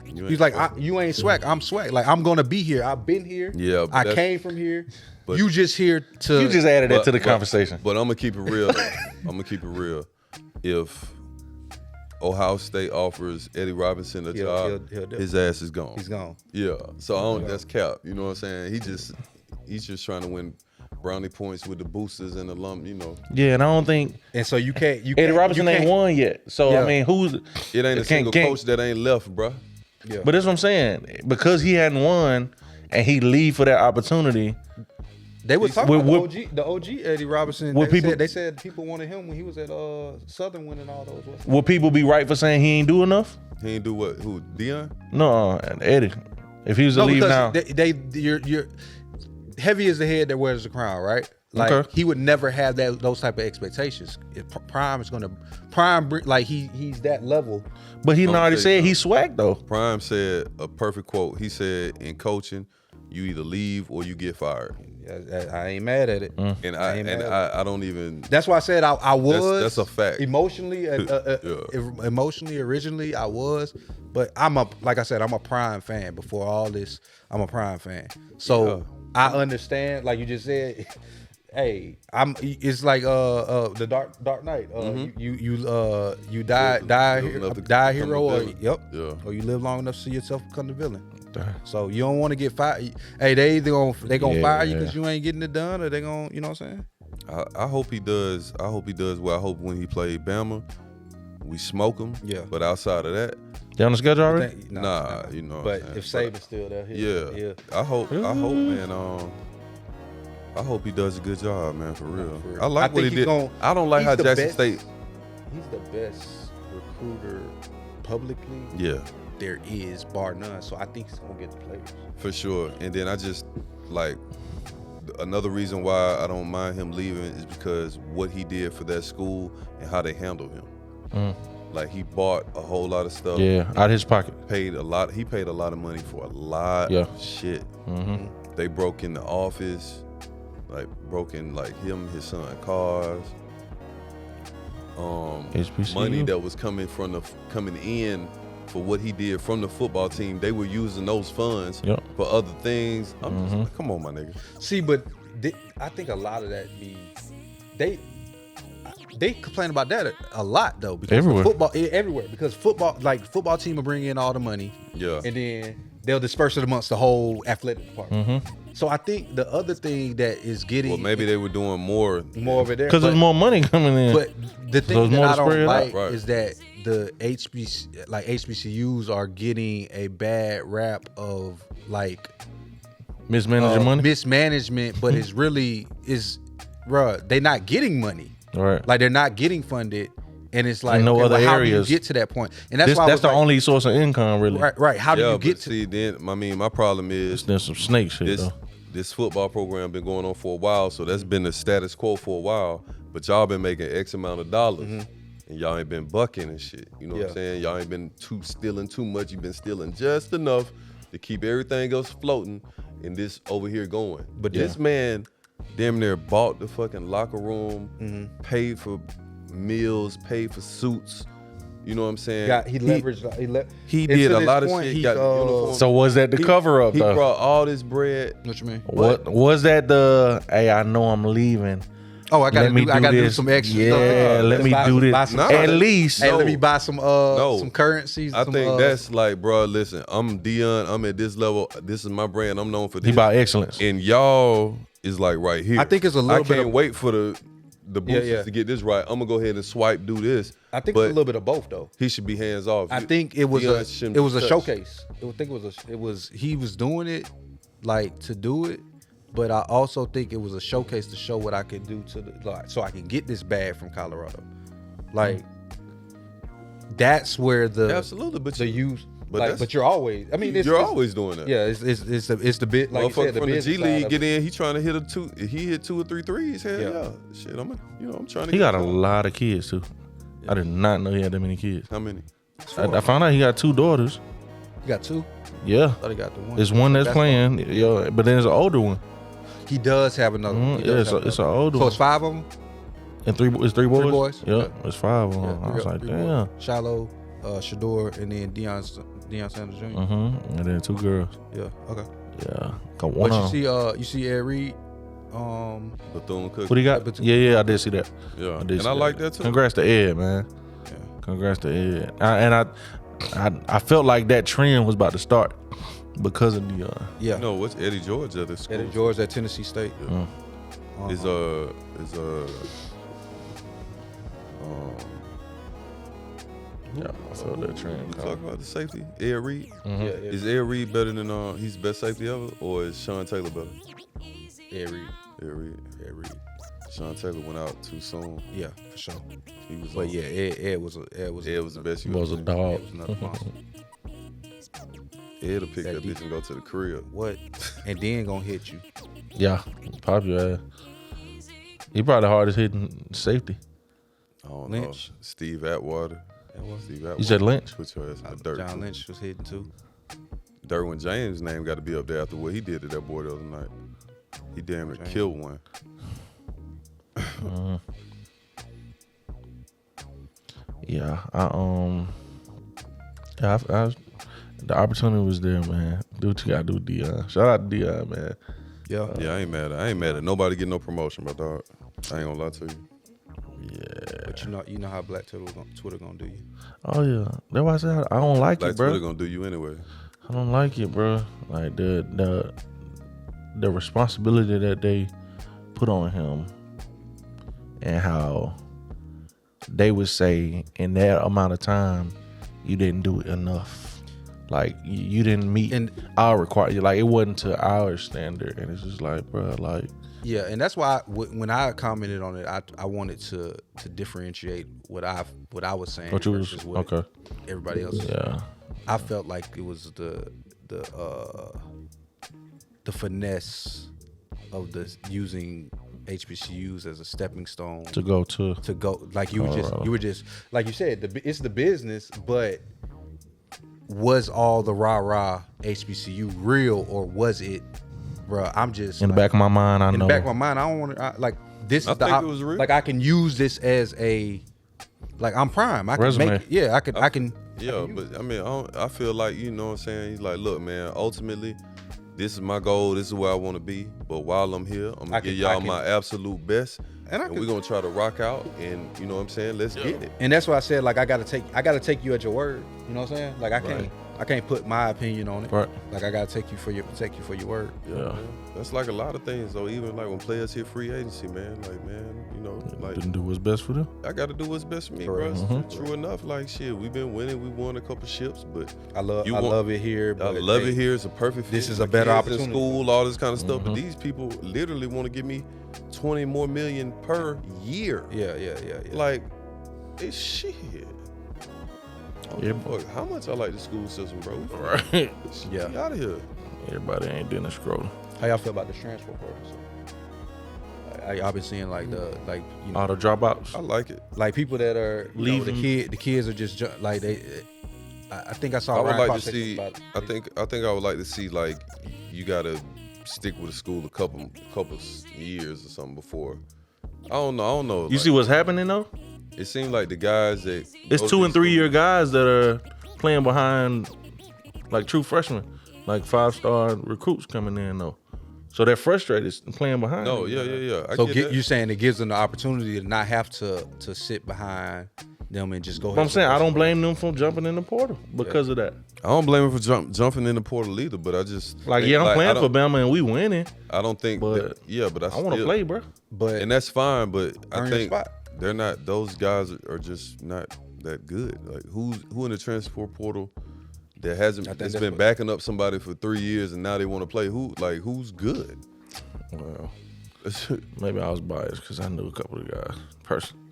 He's like, you ain't SWAC. I'm SWAC. Like, I'm gonna be here. I've been here. Yeah, I came from here. You just here to. You just added that to the conversation. But I'm gonna keep it real. If Ohio State offers Eddie Robinson a job, his ass is gone. He's gone. Yeah. So that's cap. You know what I'm saying? He's just trying to win brownie points with the boosters and the alum. You know. Yeah, and I don't think. And so you can't. Eddie Robinson ain't won yet. So I mean, who's? It ain't a single coach that ain't left, bro. Yeah. But that's what I'm saying. Because he hadn't won, and he leave for that opportunity. They was talking about the OG Eddie Robinson. They said people wanted him when he was at Southern winning all those. Will people be right for saying he ain't do enough? He ain't do what? Who? Deion? No, Eddie. If he was to leave now, you're heavy as the head that wears the crown, right? Like he would never have those type of expectations. Prime is gonna like he's that level. But he already said he's SWAC though. Prime said a perfect quote. He said, "In coaching, you either leave or you get fired." I ain't mad at it, and I don't even. That's why I said I was. That's a fact. Emotionally, emotionally, originally I was, but like I said, I'm a Prime fan. Before all this, I'm a Prime fan. So I understand, like you just said. Hey, it's like the Dark Knight. You die hero, or you live long enough to see yourself become the villain. So you don't want to get fired. Hey, they gonna fire you because you ain't getting it done, or they gonna, you know what I'm saying? I hope he does. I hope he does well. I hope when he played Bama, we smoke him. Yeah. But outside of that, they on the schedule already? Nah, you know. But if Saban's still there, yeah. I hope, man. I hope he does a good job, man. For real. I like what he did. I don't like how Jackson State. He's the best recruiter publicly. Yeah. There is, bar none. So I think he's gonna get the players for sure. And then I just like another reason why I don't mind him leaving is because what he did for that school and how they handled him. Like he bought a whole lot of stuff. Yeah, out of his pocket. He paid a lot of money for a lot of shit. They broke in the office, like broke in like him, his son cars. Money that was coming in for what he did from the football team, they were using those funds for other things. I'm just like, come on, my nigga. See, but I think a lot of that they complain about that a lot though, because everywhere because football team will bring in all the money, and then they'll disperse it amongst the whole athletic department. So I think the other thing that is getting maybe they were doing more of it there because there's more money coming in. But the thing that I don't like is that the HBCUs are getting a bad rap of like mismanagement, but it's really they're not getting money. Right. Like they're not getting funded. And it's like, no other how areas. do you get to that point? And that's the only source of income, really. Right. How do you get to? See, then my problem is there's some snake shit. This football program been going on for a while, so that's been the status quo for a while. But y'all been making X amount of dollars, and y'all ain't been bucking and shit. You know what I'm saying? Y'all ain't been stealing too much. You've been stealing just enough to keep everything else floating, and this over here going. But this man damn near bought the fucking locker room, paid for meals, paid for suits. You know what I'm saying? He leveraged. He did a lot of shit. He got uniform. So was that the cover up? He brought all this bread. What you mean? What was that? Hey, I know I'm leaving. Oh, I gotta do some extra stuff. Yeah, let me do this. At least. Hey, let me buy some currencies. I think that's like, bro, listen, I'm Deion. I'm at this level. This is my brand. I'm known for this. He about excellence. And y'all is like right here. I think it's a little bit. I can't wait for the boosters to get this right. I'm gonna go ahead and swipe, do this. I think it's a little bit of both though. He should be hands off. I think it was a showcase. He was doing it like to do it, but I also think it was a showcase to show what I could do so I can get this bag from Colorado. Like that's where the use. But you're always. I mean, you're always doing that. Yeah, it's the bit like you said, the from the G League get in. He trying to hit He hit 2 or 3 threes. Hell yeah. Shit, I'm trying to. He got a lot of kids too. Yeah. I did not know he had that many kids. How many? I found out he got 2 daughters. You got 2? Yeah. I thought he got the one. There's one that's playing. Yeah, but then there's an older one. He does have another one. It's an older one. So it's 5 of them. And 3 boys. 3 boys. Yeah, it's 5 of them. I was like, damn. Shiloh, Shador, and then Deion's Deion Sanders Jr. And then 2 girls. Yeah. Okay. Yeah. But you see Ed Reed. Bethune-Cookman. What he got? Yeah, I did see that. Yeah, and I like that too. Congrats to Ed, man. Yeah. Congrats to Ed. I felt like that trend was about to start because of Deion. Yeah. No, what's Eddie George at this school? Eddie George at Tennessee State. Yeah. Is Yeah, I felt that trend. We talk about the safety, Ed Reed. Yeah. Is Ed Reed better than he's the best safety ever, or is Sean Taylor better? Ed Reed. Ed Reed. Sean Taylor went out too soon. Yeah, for sure. He was. But yeah, Ed was the He best. was a dog. Ed was another monster. Ed'll pick that bitch and go to the crib. What? And then gonna hit you. Yeah, popular. He probably the hardest hitting safety. I don't Lynch. know. Steve Atwater. You said Lynch? Put your ass in the dirt. John Lynch was hitting too. Derwin James' name got to be up there after what he did to that boy the other night. He damn near killed one. Yeah, the opportunity was there, man. Do what you gotta do, Deion. Shout out to Deion, man. Yeah. Yeah, I ain't mad at nobody getting no promotion, my dog. I ain't gonna lie to you. Yeah. But you know how Black Twitter gonna do you. Oh yeah, that's why I said I don't like Black it, bro. Twitter gonna do you anyway. I don't like it, bro. Like the responsibility that they put on him, and how they would say in that amount of time you didn't do it enough. Like you didn't meet our requirement. Like it wasn't to our standard, and it's just like, bro, like. Yeah, and that's why when I commented on it, I wanted to differentiate what I was saying versus what everybody else. Yeah, I felt like it was the finesse of the using HBCUs as a stepping stone to go like you were just like you said, it's the business, but was all the rah HBCU real, or was it? Bro, I'm just in the back of my mind. I know. In the back of my mind, I don't want to like this. I think it was real. Like I can use this as a I'm prime. I can resume. make. Yeah, I can. Yeah, but I mean, I feel like, you know what I'm saying. He's like, look, man. Ultimately, this is my goal. This is where I want to be. But while I'm here, I'm gonna give y'all my absolute best, and we're gonna try to rock out. And you know what I'm saying. Let's get it. And that's why I said, like, I gotta take you at your word. You know what I'm saying? Like I can't put my opinion on it. Right. Like I gotta take you for your word. Yeah. Man. That's like a lot of things though. Even like when players hit free agency, man. Like, man, you know, like didn't do what's best for them. I got to do what's best for me, bro. True enough. Like shit, we've been winning. We won a couple ships, but I love it here. I love it here. It's a perfect fit. This is a better opportunity. In school, all this kind of stuff. But these people literally want to give me $20 more million per year. Yeah. Like, it's shit. Yeah, fuck, how much I like the school system, bro. Right. Yeah. Get out of here. Everybody ain't doing the scroll. How y'all feel about the transfer portal? I've been seeing like all the dropouts. I like it. Like people that are leaving. The kids are just like they. I think I saw. I would like to see. I think I would like to see like you gotta stick with a school a couple years or something before. I don't know. You see what's happening though? It seems like the guys that it's 2 and 3 year guys that are playing behind like true freshmen, like 5-star recruits coming in though. So they're frustrated playing behind. No, yeah. So you're saying it gives them the opportunity to not have to sit behind them and just go. But I'm saying I don't blame them for jumping in the portal because of that. I don't blame them for jumping in the portal either, but I just I'm playing for Bama and we winning. I don't think, but I want to play, bro. And that's fine, but I think spot. They're not. Those guys are just not that good. Like who in the transfer portal that that's been backing up somebody for 3 years and now they want to play? Who's good? Well, maybe I was biased because I knew a couple of guys personally.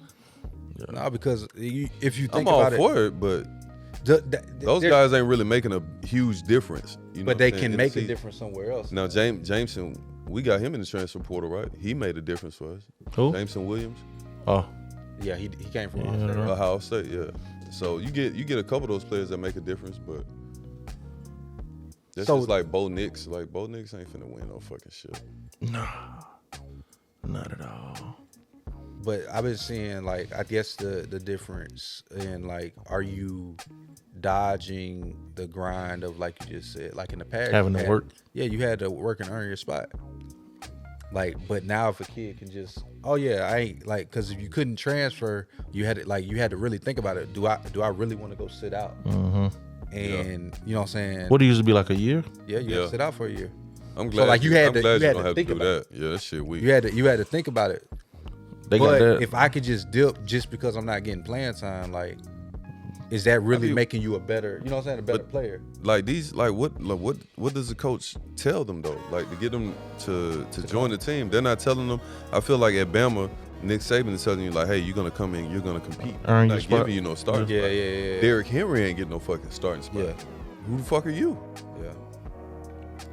Yeah. No, because if you think I'm about all for it, but those guys ain't really making a huge difference. You know, but they can make a difference somewhere else. Now Jameson, we got him in the transfer portal, right? He made a difference for us. Who? Jameson Williams. Oh. Yeah, he came from Ohio State. Yeah. So you get a couple of those players that make a difference, but that's just like Bo Nix. Like Bo Nix ain't finna win no fucking shit. Nah, not at all. but I've been seeing like I guess the difference in like are you dodging the grind of like you just said like in the past having to work. Yeah, you had to work and earn your spot. Like, but now if a kid can just, oh yeah, I ain't like, because if you couldn't transfer, you had to really think about it. Do I really want to go sit out? And you know what I'm saying? What it used to be like a year? Yeah, you had to sit out for a year. I'm glad. So like you had to don't have think to do about that. Yeah, that shit weak. You had to think about it. They got But that. if I could just dip just because I'm not getting playing time, like, is that really making you a better, you know what I'm saying, a better player? Like these, what does the coach tell them though? Like to get them to join the team, they're not telling them. I feel like at Bama, Nick Saban is telling you like, hey, you're gonna come in, you're gonna compete. Earn your not spot. giving you no starting spot. Yeah. Derrick Henry ain't getting no fucking starting spot. Yeah. Who the fuck are you? Yeah.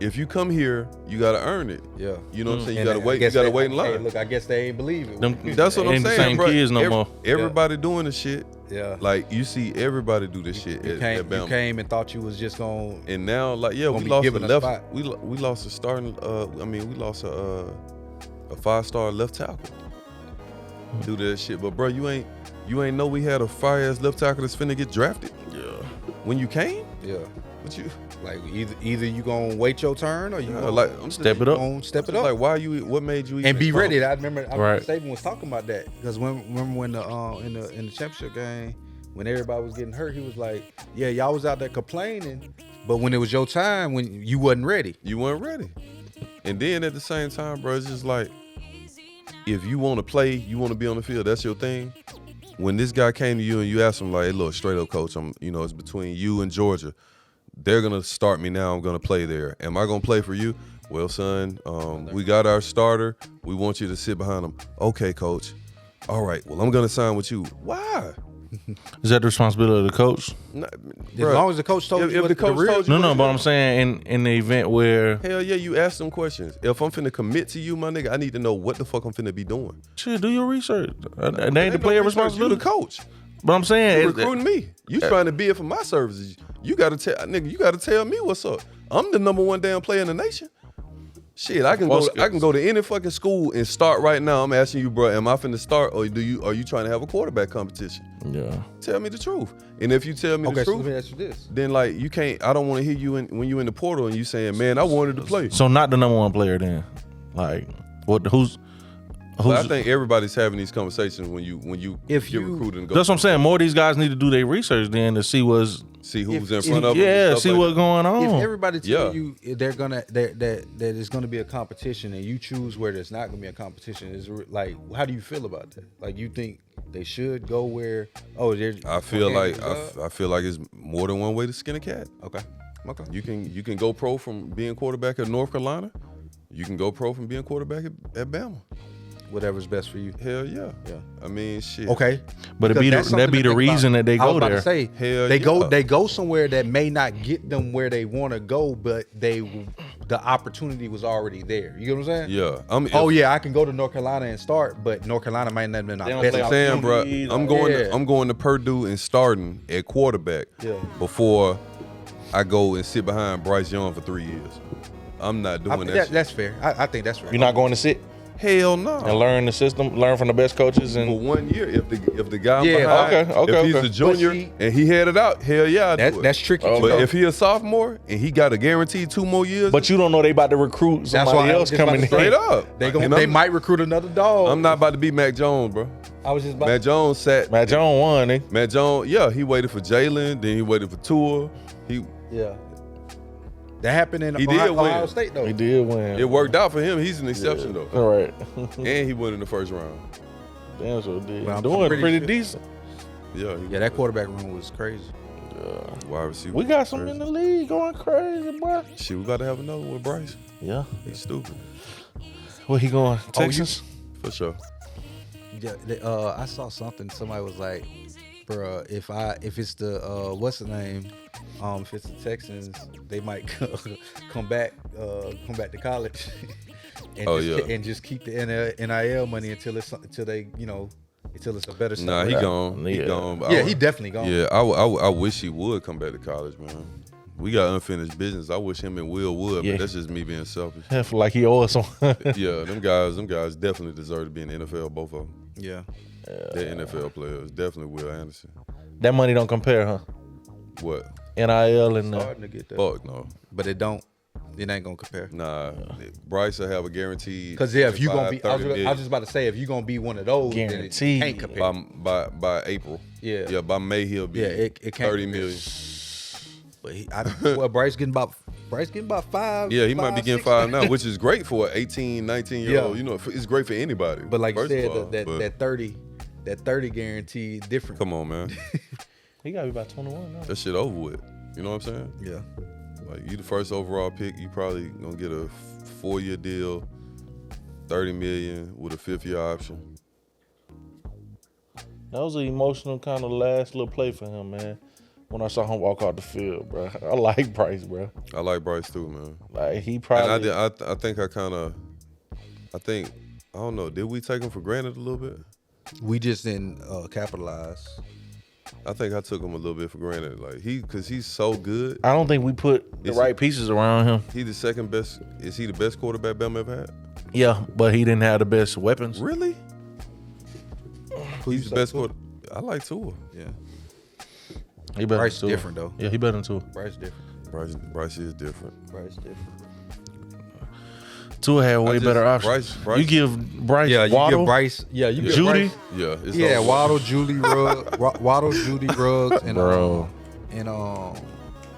If you come here, you gotta earn it. Yeah. You know what I'm saying? You And gotta I wait. You guess gotta they- wait in line. Hey, look, I guess they ain't believe it. That's what I'm Ain't the saying, same bro. kids no more. Everybody doing the shit. Yeah. Like you see everybody do this shit at Bama. You came and thought you was just going. And now, like, we Gonna be lost a given a left. spot. We lost a starting. We lost a 5-star left tackle due to that shit. But bro, you ain't know we had a fire ass left tackle that's finna get drafted. Yeah. When you came, Yeah. but you Like either you gonna wait your turn or you gonna, like I'm Step it up. gonna step it up. Like, why you? What made you? And even be come? ready. I remember Right. Saban was talking about that because remember when the in the championship game when everybody was getting hurt, he was like, "Yeah, y'all was out there complaining, but when it was your time, when you wasn't ready." You weren't ready. And then at the same time, bro, it's just like, if you want to play, you want to be on the field, that's your thing. When this guy came to you and you asked him like, hey, look, straight up, coach, it's between you and Georgia. They're gonna start me now. I'm gonna play there. Am I gonna play for you? Well, son, we got our starter. We want you to sit behind him. Okay, coach. All right. Well, I'm gonna sign with you. Why? Is that the responsibility of the coach? As long as the coach told you, if the coach told you, No, but I'm saying in the event where hell yeah, you ask them questions. If I'm finna commit to you, my nigga, I need to know what the fuck I'm finna be doing. shit, do your research. They ain't the no player research, responsibility. You the coach. But I'm saying You recruiting me. You trying to bid for my services. You gotta tell me what's up. I'm the number one damn player in the nation. Shit, I can go to any fucking school and start right now. I'm asking you, bro, am I finna start or are you trying to have a quarterback competition? Yeah. Tell me the truth. And if you tell me the so let me truth, ask you this. then like you can't. I don't want to hear you when you in the portal and you saying, man, I wanted to play. So not the number one player then. Like who's But I think everybody's having these conversations when you get recruited and go. That's what I'm saying. More of these guys need to do their research then to see who's who's in front of them. yeah, and see stuff what's going on. If everybody tell you that it's gonna be a competition and you choose where there's not gonna be a competition, is like, how do you feel about that? Like, you think they should go where? I feel like it's more than one way to skin a cat. Okay. You can go pro from being quarterback at North Carolina. You can go pro from being quarterback at Bama. Whatever's best for you. Hell yeah. Yeah. I mean, shit. Okay. But that'd be the reason that they go there. They go somewhere that may not get them where they want to go, but the opportunity was already there. You get what I'm saying? Yeah. I can go to North Carolina and start, but North Carolina might not have been our best. I'm saying, bro, I'm going to Purdue and starting at quarterback before I go and sit behind Bryce Young for 3 years. I'm not doing that shit. That's fair. I think that's fair. You're not going to sit Hell no. and learn the system, learn from the best coaches, and for 1 year, if the guy okay, if he's a junior and he had it out, hell yeah, I do it. That's tricky. But if he a sophomore and he got a guaranteed 2 more years, but you don't know they about to recruit somebody else coming in. straight up, they might recruit another dog. I'm not about to be Mac Jones, bro. I was just about Mac Jones sat. Matt Jones won, eh? Mac Jones, yeah, he waited for Jalen, then he waited for Tua. That happened in He did Ohio win. State though. He did win. It worked out for him. He's an exception though, All right. and he won in the first round. Damn, so did. Well, I'm Doing pretty pretty decent. Yeah, That quarterback room was crazy. wide receiver. We got some in the league going crazy, boy. Shit, we about to have another one with Bryce. Yeah. He's stupid. Where he going? Texas? For sure. Yeah, I saw something. Somebody was like, "Bro, if it's the what's the name? If it's the Texans, they might come back to college and just keep the NIL money until it's a better stuff." Nah, he gone. He gone. Yeah, he definitely gone. Yeah, I wish he would come back to college, man. We got unfinished business. I wish him and Will would, but that's just me being selfish. I feel like he owes some. Yeah, them guys definitely deserve to be in the NFL, both of them. Yeah. They're NFL players. Definitely Will Anderson. That money don't compare, huh? What? NIL and Starting to get that. Fuck no. But it don't. It ain't gonna compare. Nah, Bryce will have a guaranteed. Because if you gonna be, I was $30 just about to say, if you gonna be one of those, guaranteed, then it can't compare. by April. Yeah. By May he'll be. It can't 30 million. But Bryce getting about 5. Yeah, he might be getting 6. 5 now, which is great for an 18, 19-year-old. Yeah. You know, it's great for anybody. But like you said, all, that 30 guarantee different. Come on, man. He gotta be about 21 now. That shit over with. You know what I'm saying? Yeah. Like, you the first overall pick, you probably gonna get a 4-year deal, $30 million with a 5th-year option. That was an emotional kind of last little play for him, man. When I saw him walk out the field, bro. I like Bryce, bro. I like Bryce too, man. Like, he probably. And I think I don't know. Did we take him for granted a little bit? We just didn't capitalize. I think I took him a little bit for granted. Like, because he's so good. I don't think we put the right pieces around him. He the second best. Is he the best quarterback Bama ever had? Yeah, but he didn't have the best weapons. Really? He's the best quarterback. I like Tua. Yeah. He better Bryce than Tua. different though. Yeah, he better than Tua. Bryce different. Bryce is different. Bryce different. Tua had way better options. Bryce, you give Bryce Waddle. You give Bryce. Yeah, you give Judy. Bryce, Waddle, Judy, Waddle, Judy, Ruggs, and bro.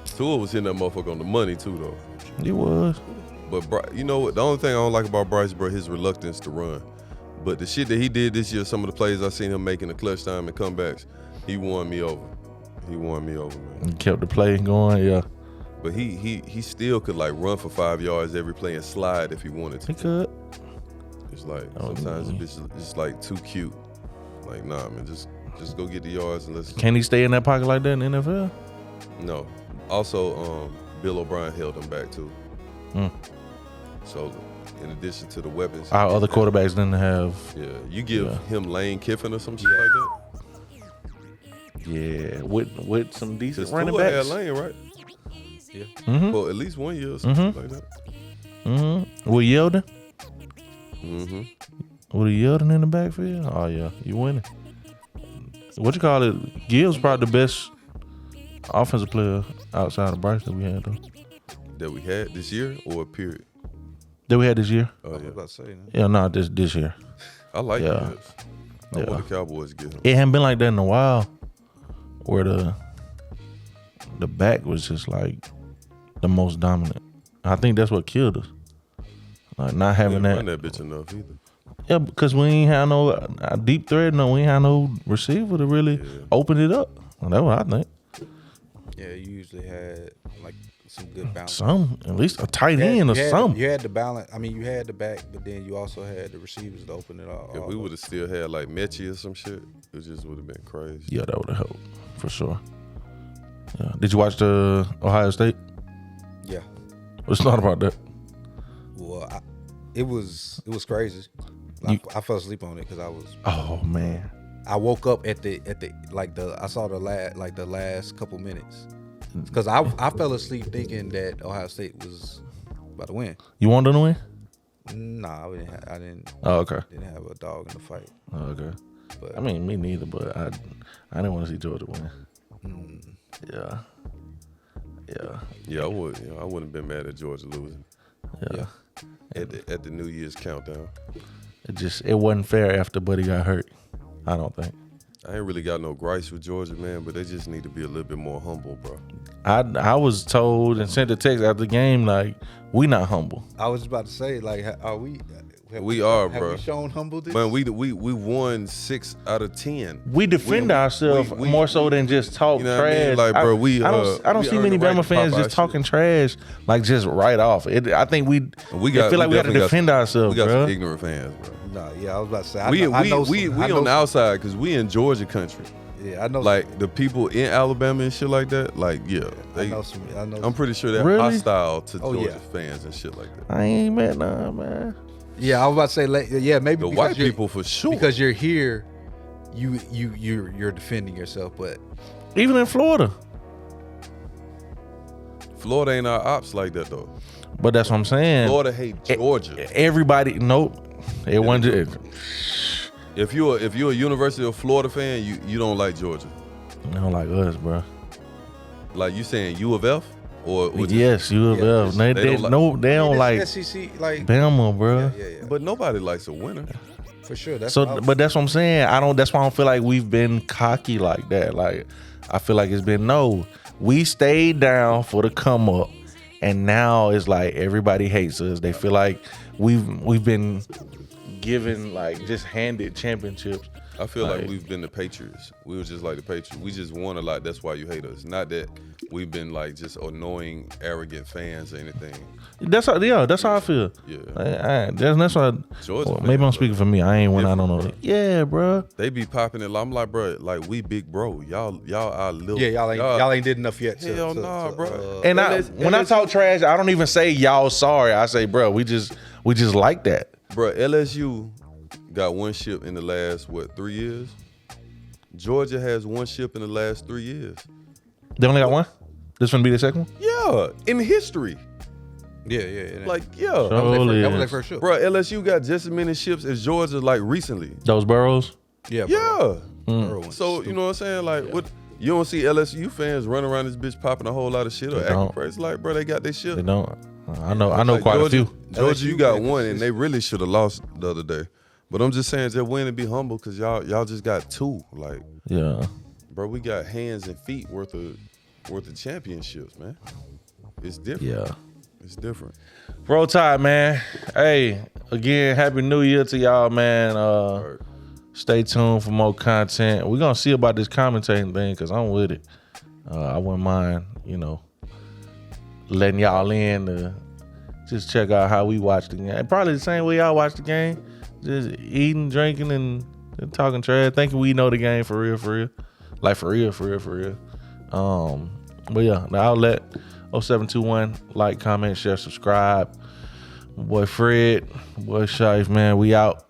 Tua was hitting that motherfucker on the money too, though. He was. But you know what? The only thing I don't like about Bryce, bro, his reluctance to run. But the shit that he did this year, some of the plays I seen him making the clutch time and comebacks, he won me over. He won me over, man. He kept the play going, yeah. But he still could like run for 5 yards every play and slide if he wanted to. He could. It's like sometimes it's just like too cute. Like, nah, man, just go get the yards and let's. Can he stay in that pocket like that in the NFL? No. Also, Bill O'Brien held him back too. So, in addition to the weapons, our other quarterbacks didn't have. Yeah, you give him Lane Kiffin or some shit like that. Yeah, with some decent running Tua backs. had Lane, right? Yeah. Mm-hmm. Well, at least 1 year or something like that. Mm-hmm. With Yeldon? Mm-hmm. With a Yeldon in the backfield? Oh, yeah. You winning. What you call it? Gill's probably the best offensive player outside of Bryce that we had, though. That we had this year or period? That we had this year? Oh, yeah. I was about to say that. Yeah, no, this year. I like Yeah. that. I want the Cowboys to get him. It hadn't been like that in a while where the back was just like the most dominant. I think that's what killed us. Like not having Didn't that. run that bitch enough either. Yeah, because we ain't have no deep threat. No, we ain't have no receiver to really open it up. Well, that's what I think. Yeah, you usually had like some good balance. Some, at least a tight end or something. You had the balance. I mean, you had the back, but then you also had the receivers to open it all. If we would have still had like Mechie or some shit, it just would have been crazy. Yeah, that would have helped for sure. Yeah. Did you watch the Ohio State? Yeah. What's not about that? Well, it was crazy. I fell asleep on it because I was. Oh man. I woke up at the I saw the last couple minutes because I fell asleep thinking that Ohio State was about to win. You wanted to win? Nah, I didn't. Oh, okay. Didn't have a dog in the fight. Oh, okay. But I mean, me neither. But I didn't want to see Georgia win. Yeah. Yeah, I would. I wouldn't have been mad at Georgia losing. Yeah. At the New Year's countdown. It wasn't fair after Buddy got hurt. I don't think. I ain't really got no gripes with Georgia, man, but they just need to be a little bit more humble, bro. I was told and sent a text after the game like, we not humble. I was about to say, like, are we? We are, bro. Have we shown humble this? Man, we won 6 out of 10. We defend ourselves more so than just talk you know trash. What I mean? Like, bro, I don't see many Bama fans just talking trash, like just right off. I think we feel like we got to defend ourselves, bro. We got bro. some ignorant fans, bro. Nah, yeah, I was about to say. We on the outside because we in Georgia country. Yeah, I know. Like the people in Alabama and shit like that. Like, yeah, I know. I'm pretty sure they're Really? hostile to Georgia fans and shit like that. I ain't mad, nah, man. Yeah, I was about to say. Yeah, maybe the white people for sure. Because you're here, you're defending yourself, but Even in Florida. Florida ain't our ops like that though. But that's what I'm saying. Florida hate Georgia. Everybody, nope. It wasn't. If you're a University of Florida fan, you don't like Georgia. They don't like us, bro. Like you saying U of F or yes, U of F. They don't like SEC like Bama, bro. Yeah. But nobody likes a winner. For sure. But that's what I'm saying. That's why I don't feel like we've been cocky like that. Like I feel like it's been we stayed down for the come up, and now it's like everybody hates us. They feel like we've been given like just handed championships. I feel like we've been the Patriots. We were just like the Patriots. We just won a lot. That's why you hate us. Not that we've been like just annoying, arrogant fans or anything. That's how I feel. Yeah. That's why. Georgia maybe I'm speaking for me. I ain't one. I don't know. Yeah, bro. They be popping it. I'm like, bro, like we big bro. Y'all are little. Yeah, y'all ain't did enough yet. Hell nah, bro. And when I talk trash, I don't even say y'all sorry. I say, bro, we just like that. Bro, LSU got one ship in the last 3 years. Georgia has one ship in the last 3 years. They only got one? This one be the second one? Yeah, in history. Yeah. Like, yeah. That was their first ship. Bro, LSU got just as many ships as Georgia, like, recently. Those Burrows? Yeah. So, you know what I'm saying? Like, what? You don't see LSU fans running around this bitch popping a whole lot of shit or acting crazy. Like, bro, they got their ship. They don't. I know like quite Georgia, a few. Georgia, you got one, and they really should have lost the other day. But I'm just saying, just win and be humble, because y'all just got two. Like, yeah. Bro, we got hands and feet worth of championships, man. It's different. Yeah. It's different. Roll Tide, man. Hey, again, Happy New Year to y'all, man. Right. Stay tuned for more content. We're going to see about this commentating thing, because I'm with it. I wouldn't mind, letting y'all in to just check out how we watch the game. Probably the same way y'all watch the game. Just eating, drinking, and talking trash. Thinking we know the game for real. Like for real. But yeah, the outlet 0721, like, comment, share, subscribe. Boy Fred, boy Shife, man, we out.